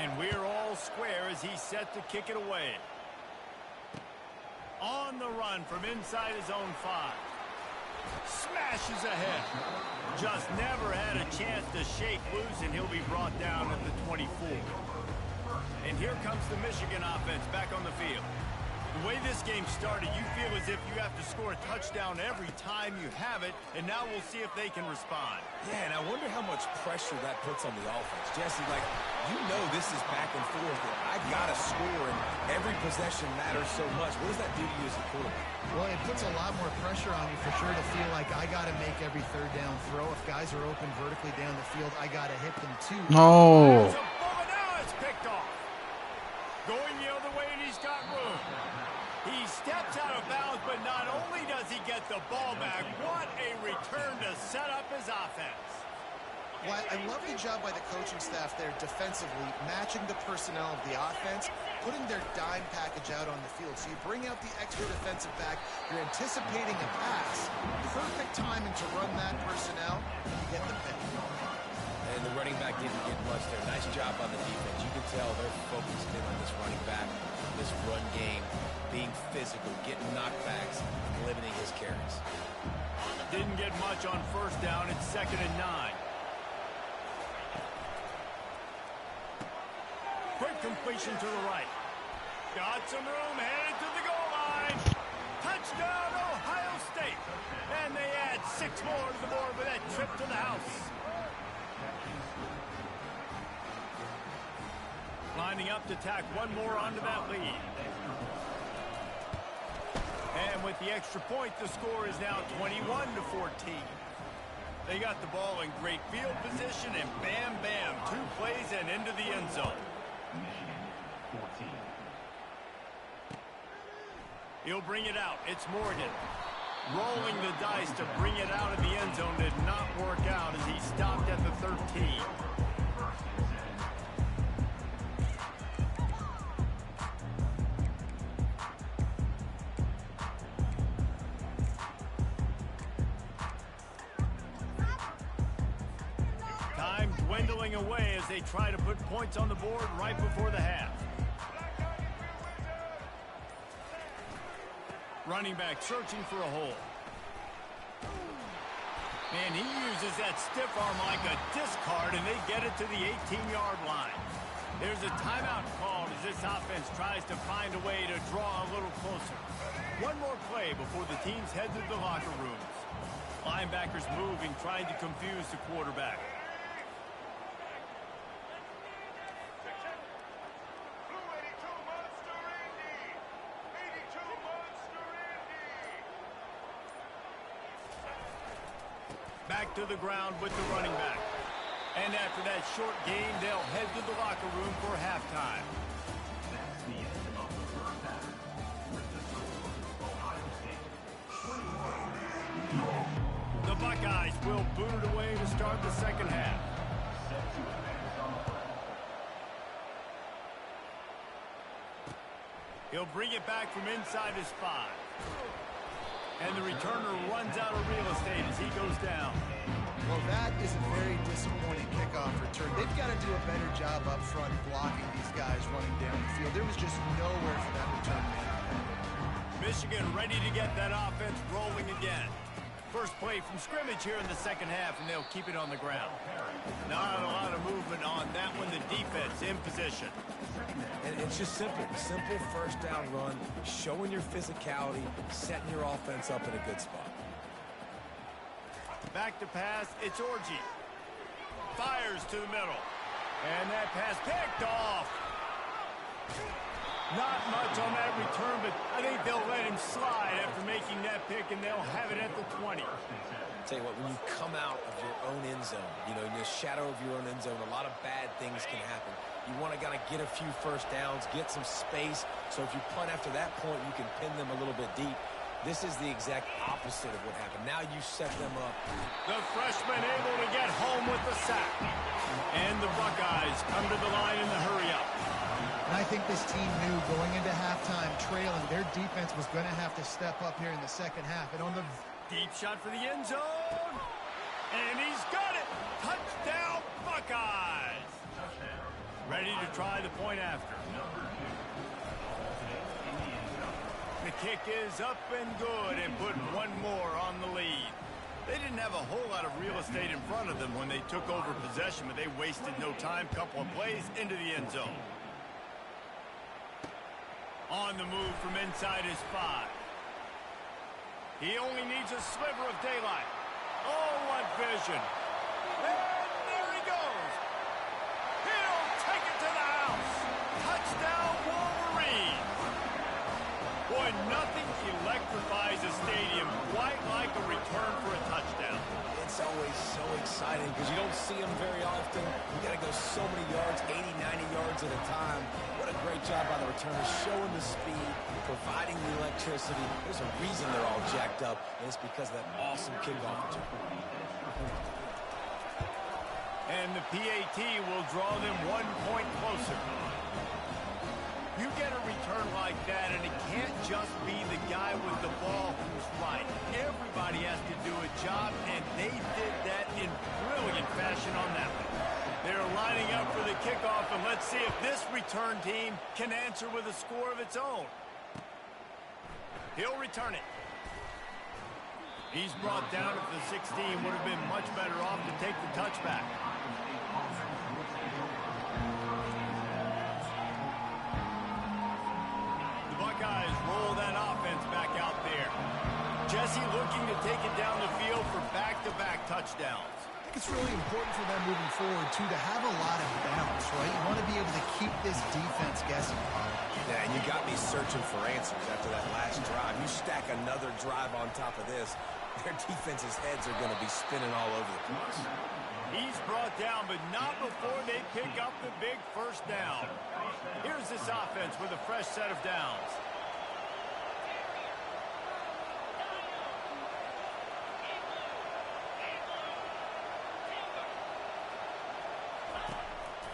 And we're all square as he's set to kick it away. On the run from inside his own 5. Smashes ahead. Just never had a chance to shake loose, and he'll be brought down at the 24. And here comes the Michigan offense back on the field. The way this game started, you feel as if you have to score a touchdown every time you have it, and now we'll see if they can respond. Yeah, and I wonder how much pressure that puts on the offense. Jesse, like, you know this is back and forth. I got to score, and every possession matters so much. What does that do to you as a quarterback? Well, it puts a lot more pressure on you for sure to feel like I got to make every third down throw. If guys are open vertically down the field, I got to hit them too. No. Now it's picked off. Going the other way, and he's got room. He steps out of bounds, but not only does he get the ball back, what a return to set up his offense. Well, I love the job by the coaching staff there defensively, matching the personnel of the offense, putting their dime package out on the field. So you bring out the extra defensive back, you're anticipating a pass, perfect timing to run that personnel, you get the pick. And the running back didn't get much there. Nice job on the defense. You can tell they're focused in on this running back, this run game, being physical, getting knockbacks, and limiting his carries. Didn't get much on first down. It's 2nd and 9. Quick completion to the right. Got some room, headed to the goal line. Touchdown, Ohio State. And they add 6 more to the board with that trip to the house. Lining up to tack one more onto that lead. And with the extra point, the score is now 21-14. They got the ball in great field position, and bam, bam, 2 plays and into the end zone. He'll bring it out. It's Morgan. Rolling the dice to bring it out of the end zone did not work out as he stopped at the 13. Time dwindling away as they try to put points on the board right before the half. Running back searching for a hole. And he uses that stiff arm like a discard, and they get it to the 18-yard line. There's a timeout called as this offense tries to find a way to draw a little closer. One more play before the teams head to the locker rooms. Linebackers moving, trying to confuse the quarterback. Back to the ground with the running back. And after that short game, they'll head to the locker room for halftime. The Buckeyes will boot it away to start the second half. He'll bring it back from inside his 5. And the returner runs out of real estate as he goes down. Well, that is a very disappointing kickoff return. They've got to do a better job up front blocking these guys running down the field. There was just nowhere for that return man. Michigan ready to get that offense rolling again. First play from scrimmage here in the second half, and they'll keep it on the ground. Not a lot of movement on that one. The defense in position. And it's just simple. Simple first down run, showing your physicality, setting your offense up in a good spot. Back to pass, it's Orji. Fires to the middle. And that pass picked off. Not much on that return, but I think they'll let him slide after making that pick, and they'll have it at the 20. I'll tell you what, when you come out of your own end zone, you know, in the shadow of your own end zone, a lot of bad things can happen. You want to kind of get a few first downs, get some space, so if you punt after that point, you can pin them a little bit deep. This is the exact opposite of what happened. Now you set them up. The freshman able to get home with the sack. And the Buckeyes come to the line in the hurry-up. And I think this team knew going into halftime trailing, their defense was going to have to step up here in the second half. And on the deep shot for the end zone. And he's got it. Touchdown, Buckeyes. Ready to try the point after. The kick is up and good and put one more on the lead. They didn't have a whole lot of real estate in front of them when they took over possession, but they wasted no time. Couple of plays into the end zone. On the move from inside his 5. He only needs a sliver of daylight. Oh, what vision. And there he goes. He'll take it to the house. Touchdown, Wolverine. Boy, nothing electrifies a stadium quite like a return for a touchdown. It's always so exciting because you don't see them very often. You got to go so many yards, 80, 90 yards at a time. What a great job by the returners, showing the speed, providing the electricity. There's a reason they're all jacked up, and it's because of that awesome kickoff return. And the PAT will draw them 1 point closer. You get a return like that, and it can't just be the guy with the ball who's right. Everybody has to do a job, and they did that in brilliant fashion on that one. They're lining up for the kickoff, and let's see if this return team can answer with a score of its own. He'll return it. He's brought down at the 16. Would have been much better off to take the touchback. Buckeyes roll that offense back out there. Jesse looking to take it down the field for back-to-back touchdowns. I think it's really important for them moving forward, too, to have a lot of balance, right? You want to be able to keep this defense guessing. Yeah, and you got me searching for answers after that last drive. You stack another drive on top of this, their defense's heads are going to be spinning all over the place. He's brought down, but not before they pick up the big first down. Here's this offense with a fresh set of downs.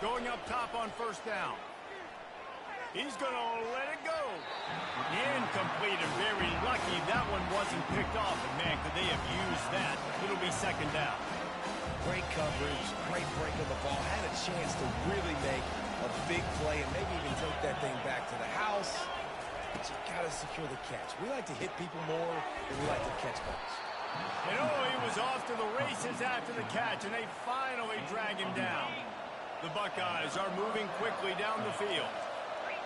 Going up top on first down. He's going to let it go. Incomplete and very lucky that one wasn't picked off. And, man, could they have used that? It'll be second down. Great coverage, great break of the ball. Had a chance to really make a big play and maybe even take that thing back to the house. But you got to secure the catch. We like to hit people more than we like to catch balls. And, oh, he was off to the races after the catch, and they finally drag him down. The Buckeyes are moving quickly down the field.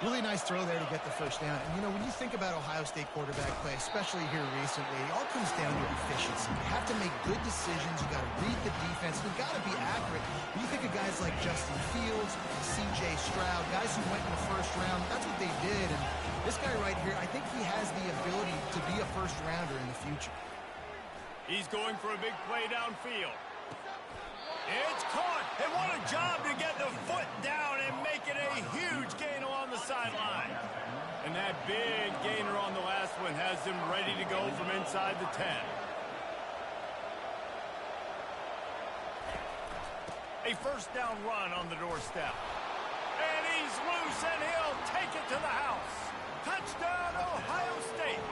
Really nice throw there to get the first down. And, you know, when you think about Ohio State quarterback play, especially here recently, it all comes down to efficiency. You have to make good decisions. You got to read the defense. You've got to be accurate. When you think of guys like Justin Fields, C.J. Stroud, guys who went in the first round, that's what they did. And this guy right here, I think he has the ability to be a first-rounder in the future. He's going for a big play downfield. It's caught, and what a job to get the foot down and make it a huge gain along the sideline. And that big gainer on the last one has them ready to go from inside the 10. A first down run on the doorstep. And he's loose, and he'll take it to the house. Touchdown, Ohio State.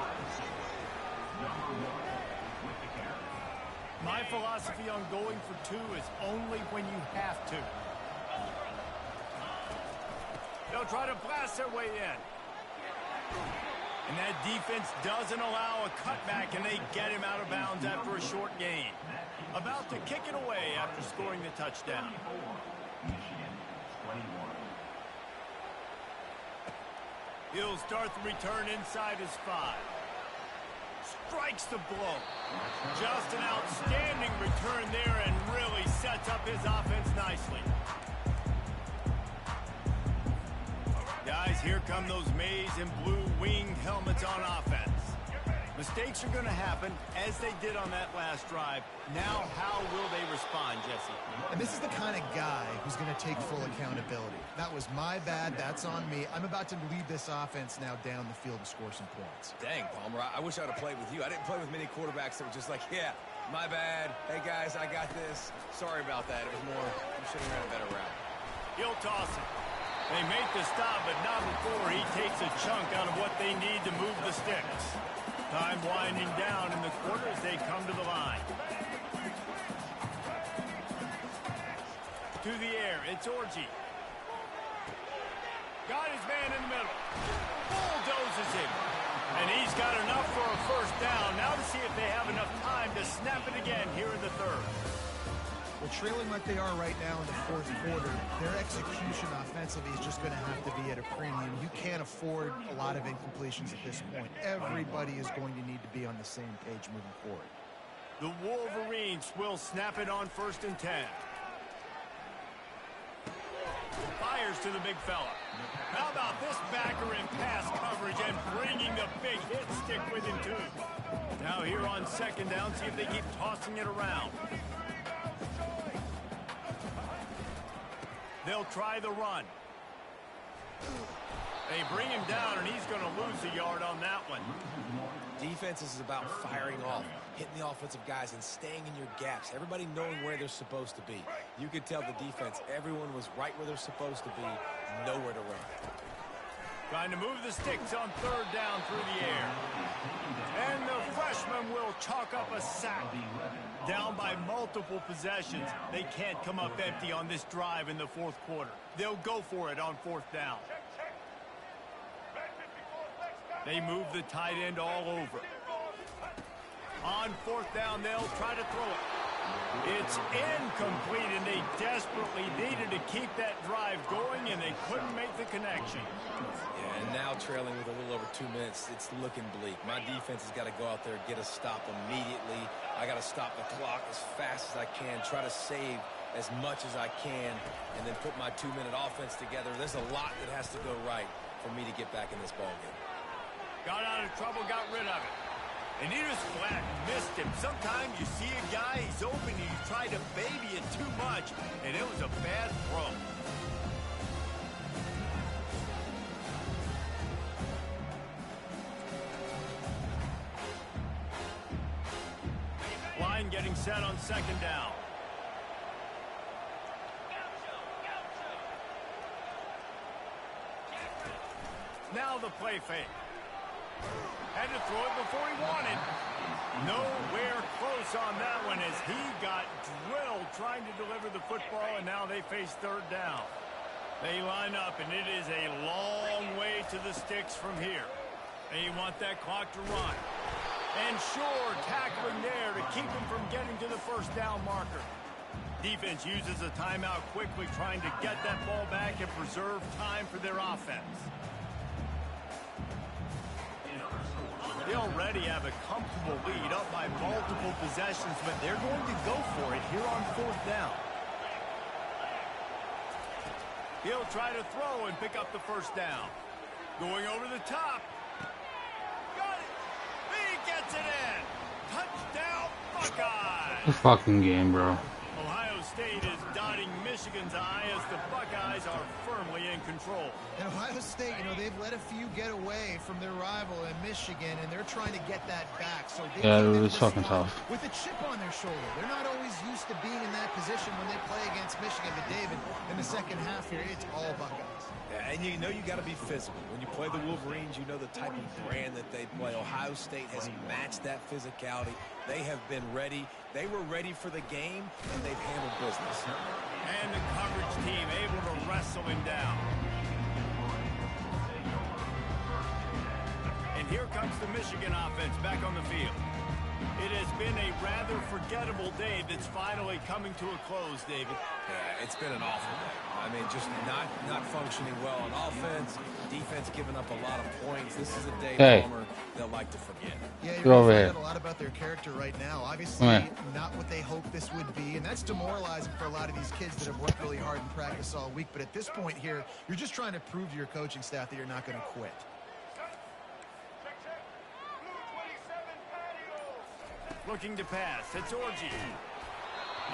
My philosophy on going for two is only when you have to. They'll try to blast their way in. And that defense doesn't allow a cutback, and they get him out of bounds after a short gain. About to kick it away after scoring the touchdown. He'll start the return inside his 5. Strikes the blow. Just an outstanding return there and really sets up his offense nicely. guys, here come those maize and blue winged helmets on offense. Mistakes are going to happen, as they did on that last drive. Now, how will they respond, Jesse? And this is the kind of guy who's going to take full accountability. That was my bad. That's on me. I'm about to lead this offense now down the field and score some points. Dang, Palmer, I wish I would have played with you. I didn't play with many quarterbacks that were just like, yeah, my bad. Hey, guys, I got this. Sorry about that. It was more, you should have ran a better route. He'll toss it. They make the stop, but not before he takes a chunk out of what they need to move the sticks. Time winding down in the quarter as they come to the line. To the air, it's Orji. Got his man in the middle. Bulldozes him. And he's got enough for a first down. Now to see if they have enough time to snap it again here in the third. Well, trailing like they are right now in the fourth quarter, their execution offensively is just going to have to be at a premium. You can't afford a lot of incompletions at this point. Everybody is going to need to be on the same page moving forward. The Wolverines will snap it on 1st and 10. Fires to the big fella. How about this backer in pass coverage and bringing the big hit stick with him too. Now here on 2nd down, see if they keep tossing it around. They'll try the run. They bring him down, and he's going to lose a yard on that one. Defense is about firing off, hitting the offensive guys, and staying in your gaps. Everybody knowing where they're supposed to be. You could tell the defense, everyone was right where they're supposed to be, nowhere to run. Trying to move the sticks on 3rd down through the air. And the freshman will chalk up a sack. Down by multiple possessions. They can't come up empty on this drive in the 4th quarter. They'll go for it on 4th down. They move the tight end all over. On 4th down, they'll try to throw it. It's incomplete, and they desperately needed to keep that drive going, and they couldn't make the connection. Yeah, and now trailing with a little over 2 minutes, it's looking bleak. My defense has got to go out there and get a stop immediately. I got to stop the clock as fast as I can, try to save as much as I can, and then put my 2-minute offense together. There's a lot that has to go right for me to get back in this ballgame. Got out of trouble, got rid of it. And he just flat missed him. Sometimes you see a guy, he's open, and you try to baby it too much, and it was a bad throw. Line getting set on 2nd down. Now the play fake. Had to throw it before he wanted. Nowhere close on that one as he got drilled trying to deliver the football, and now they face 3rd down. They line up, and it is a long way to the sticks from here. They want that clock to run. And sure, tackling there to keep him from getting to the 1st down marker. Defense uses a timeout quickly, trying to get that ball back and preserve time for their offense. They already have a comfortable lead up by multiple possessions, but they're going to go for it here on 4th down. He'll try to throw and pick up the 1st down. Going over the top. Got it. He gets it in. Touchdown, Buckeyes. The fucking game, bro. Ohio State is dotting Michigan's eye as the Buckeyes are firmly in control. And Ohio State, you know, they've let a few get away from their rival in Michigan, and they're trying to get that back. So they it's fucking tough. With a chip on their shoulder. They're not always used to being in that position when they play against Michigan. But David, in the 2nd half here, it's all Buckeyes. Yeah, and you know you got to be physical. When you play the Wolverines, you know the type of brand that they play. Ohio State has matched that physicality. They have been ready. They were ready for the game, and they've handled business. And the coverage team able to wrestle him down. And here comes the Michigan offense back on the field. It has been a rather forgettable day that's finally coming to a close, David. Yeah, it's been an awful day. I mean, just not functioning well on offense, defense giving up a lot of points. This is a day, Palmer, they'll like to forget. Yeah, you're going to find out a lot about their character right now. Obviously, not what they hoped this would be, and that's demoralizing for a lot of these kids that have worked really hard in practice all week. But at this point here, you're just trying to prove to your coaching staff that you're not going to quit. Looking to pass. It's Orji.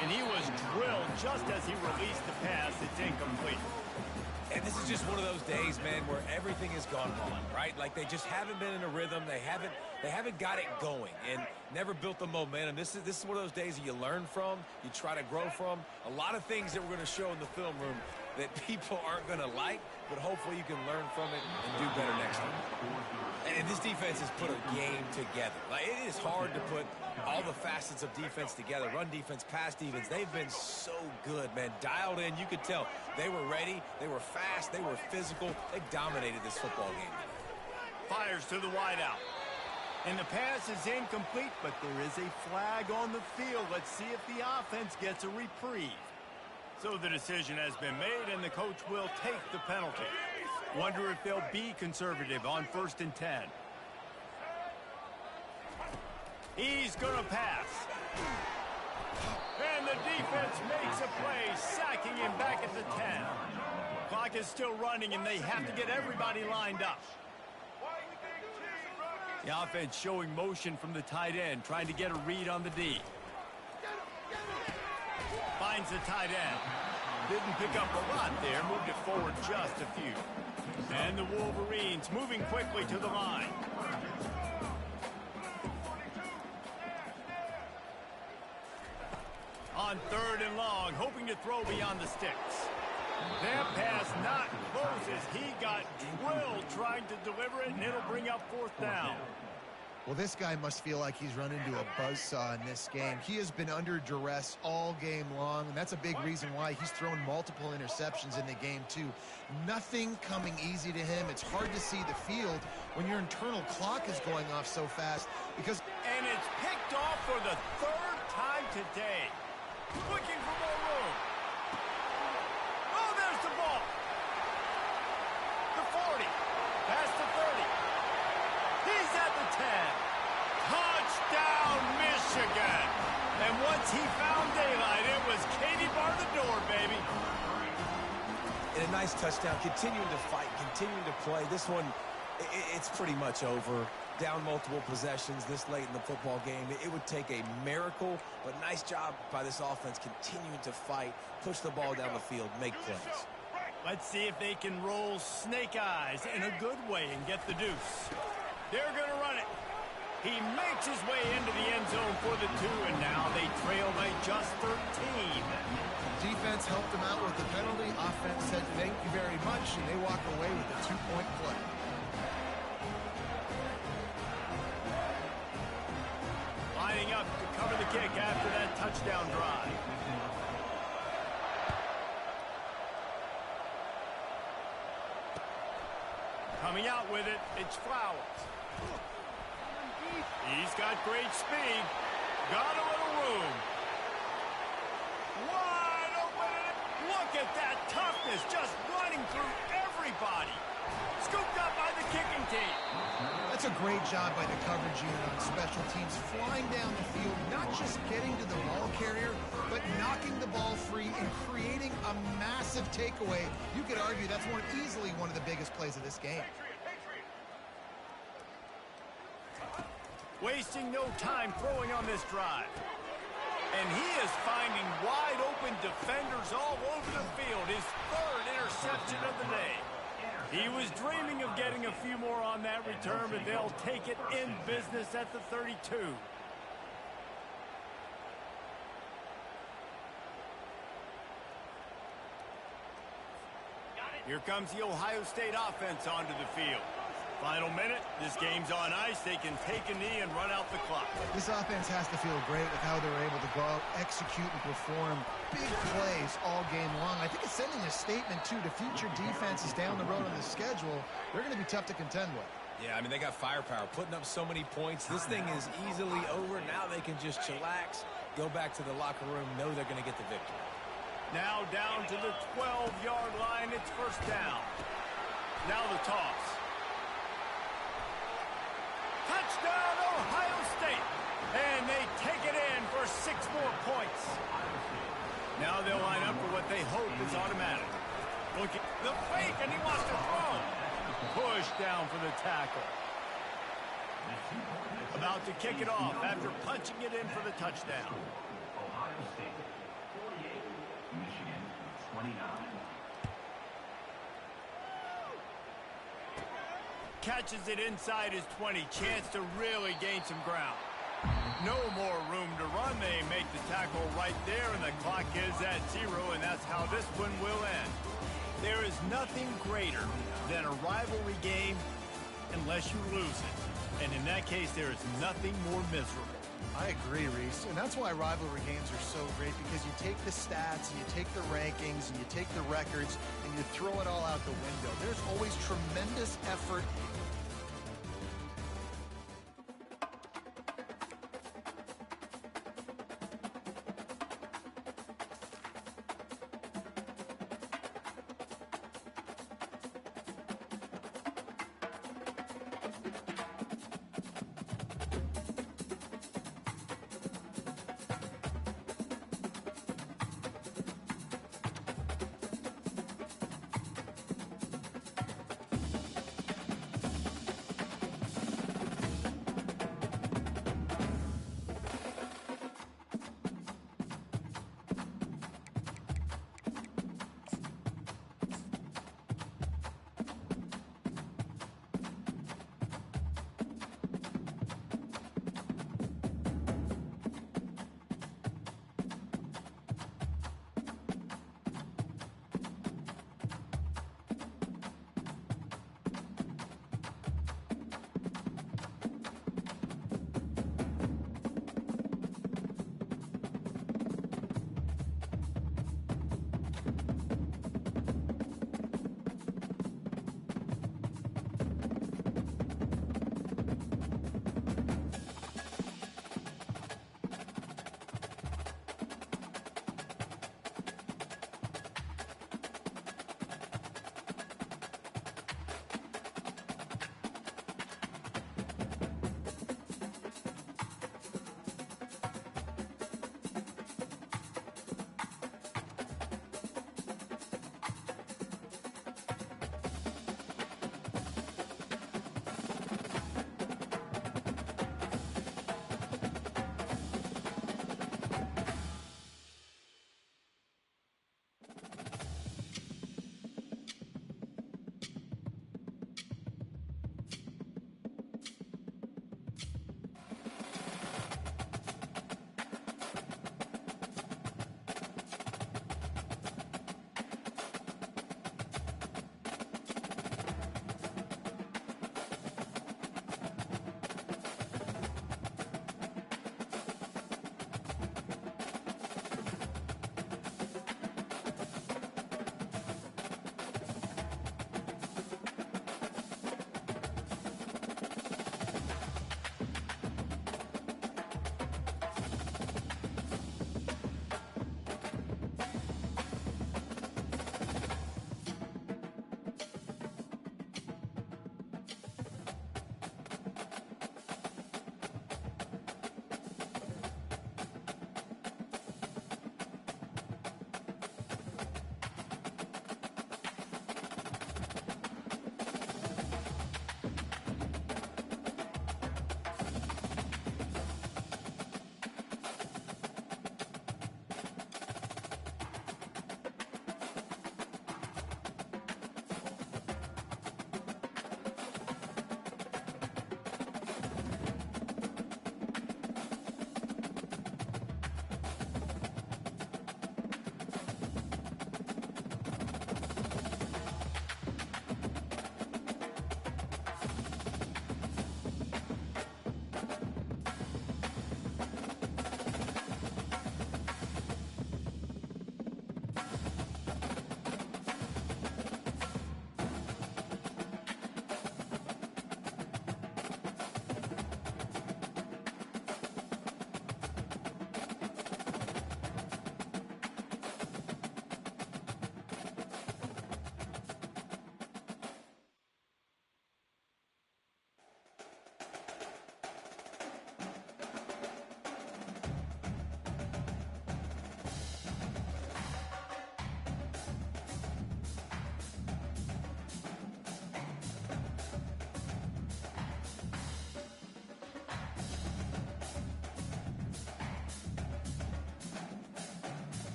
And he was drilled just as he released the pass. It's incomplete. And this is just one of those days, man, where everything has gone wrong, right? Like they just haven't been in a rhythm. They haven't got it going and never built the momentum. This is one of those days that you learn from, you try to grow from. A lot of things that we're going to show in the film room that people aren't going to like, but hopefully you can learn from it and do better next time. And this defense has put a game together. Like, it is hard to put all the facets of defense together. Run defense, pass defense. They've been so good, man. Dialed in. You could tell they were ready. They were fast. They were physical. They dominated this football game. Fires to the wideout. And the pass is incomplete, but there is a flag on the field. Let's see if the offense gets a reprieve. So the decision has been made, and the coach will take the penalty. Wonder if they'll be conservative on 1st and 10. He's going to pass. And the defense makes a play, sacking him back at the 10. Clock is still running, and they have to get everybody lined up. The offense showing motion from the tight end, trying to get a read on the D. Finds the tight end. Didn't pick up a lot there, moved it forward just a few. And the Wolverines moving quickly to the line. On 3rd and long, hoping to throw beyond the sticks. That pass not closes. He got drilled trying to deliver it, and it'll bring up 4th down. Well, this guy must feel like he's run into a buzzsaw in this game. He has been under duress all game long, and that's a big reason why he's thrown multiple interceptions in the game, too. Nothing coming easy to him. It's hard to see the field when your internal clock is going off so fast because... And it's picked off for the 3rd time today. Looking for more room. Oh, there's the ball. The 40. Past the 30. He's at the 10. Touchdown, Michigan. And once he found daylight, it was Katie bar the door, baby. And a nice touchdown, continuing to fight, continuing to play. This one, it's pretty much over. Down multiple possessions this late in the football game. It would take a miracle, but nice job by this offense continuing to fight, push the ball down the field, make plays. Let's see if they can roll snake eyes in a good way and get the deuce. They're going to run it. He makes his way into the end zone for the 2, and now they trail by just 13. Defense helped them out with the penalty. Offense said thank you very much, and they walk away with a 2-point play. Lining up to cover the kick after that touchdown drive. Coming out with it, it's Flowers. He's got great speed. Got a little room. Wide open. Look at that toughness, just running through everybody. Scooped up by the kicking team. That's a great job by the coverage unit on special teams, flying down the field, not just getting to the ball carrier, but knocking the ball free and creating a massive takeaway. You could argue that's easily one of the biggest plays of this game. Wasting no time throwing on this drive. And he is finding wide open defenders all over the field. His 3rd interception of the day. He was dreaming of getting a few more on that return, but they'll take it in business at the 32. Here comes the Ohio State offense onto the field. Final minute, this game's on ice. They can take a knee and run out the clock. This offense has to feel great with how they're able to go out, execute, and perform big plays all game long. I think it's sending a statement, too, to future defenses down the road on the schedule. They're going to be tough to contend with. Yeah, I mean, they got firepower, putting up so many points. This thing is easily over. Now they can just chillax, go back to the locker room, know they're going to get the victory. Now down to the 12-yard line. It's first down. Now the toss. Touchdown, Ohio State. And they take it in for 6 more points. Now they'll line up for what they hope is automatic. Look at the fake, and he wants to throw. Push down for the tackle. About to kick it off after punching it in for the touchdown. Ohio State 48, Michigan 29. Catches it inside his 20. Chance to really gain some ground. No more room to run. They make the tackle right there, and the clock is at 0, and that's how this one will end. There is nothing greater than a rivalry game unless you lose it. And in that case, there is nothing more miserable. I agree, Reese. And that's why rivalry games are so great, because you take the stats, and you take the rankings, and you take the records, and you throw it all out the window. There's always tremendous effort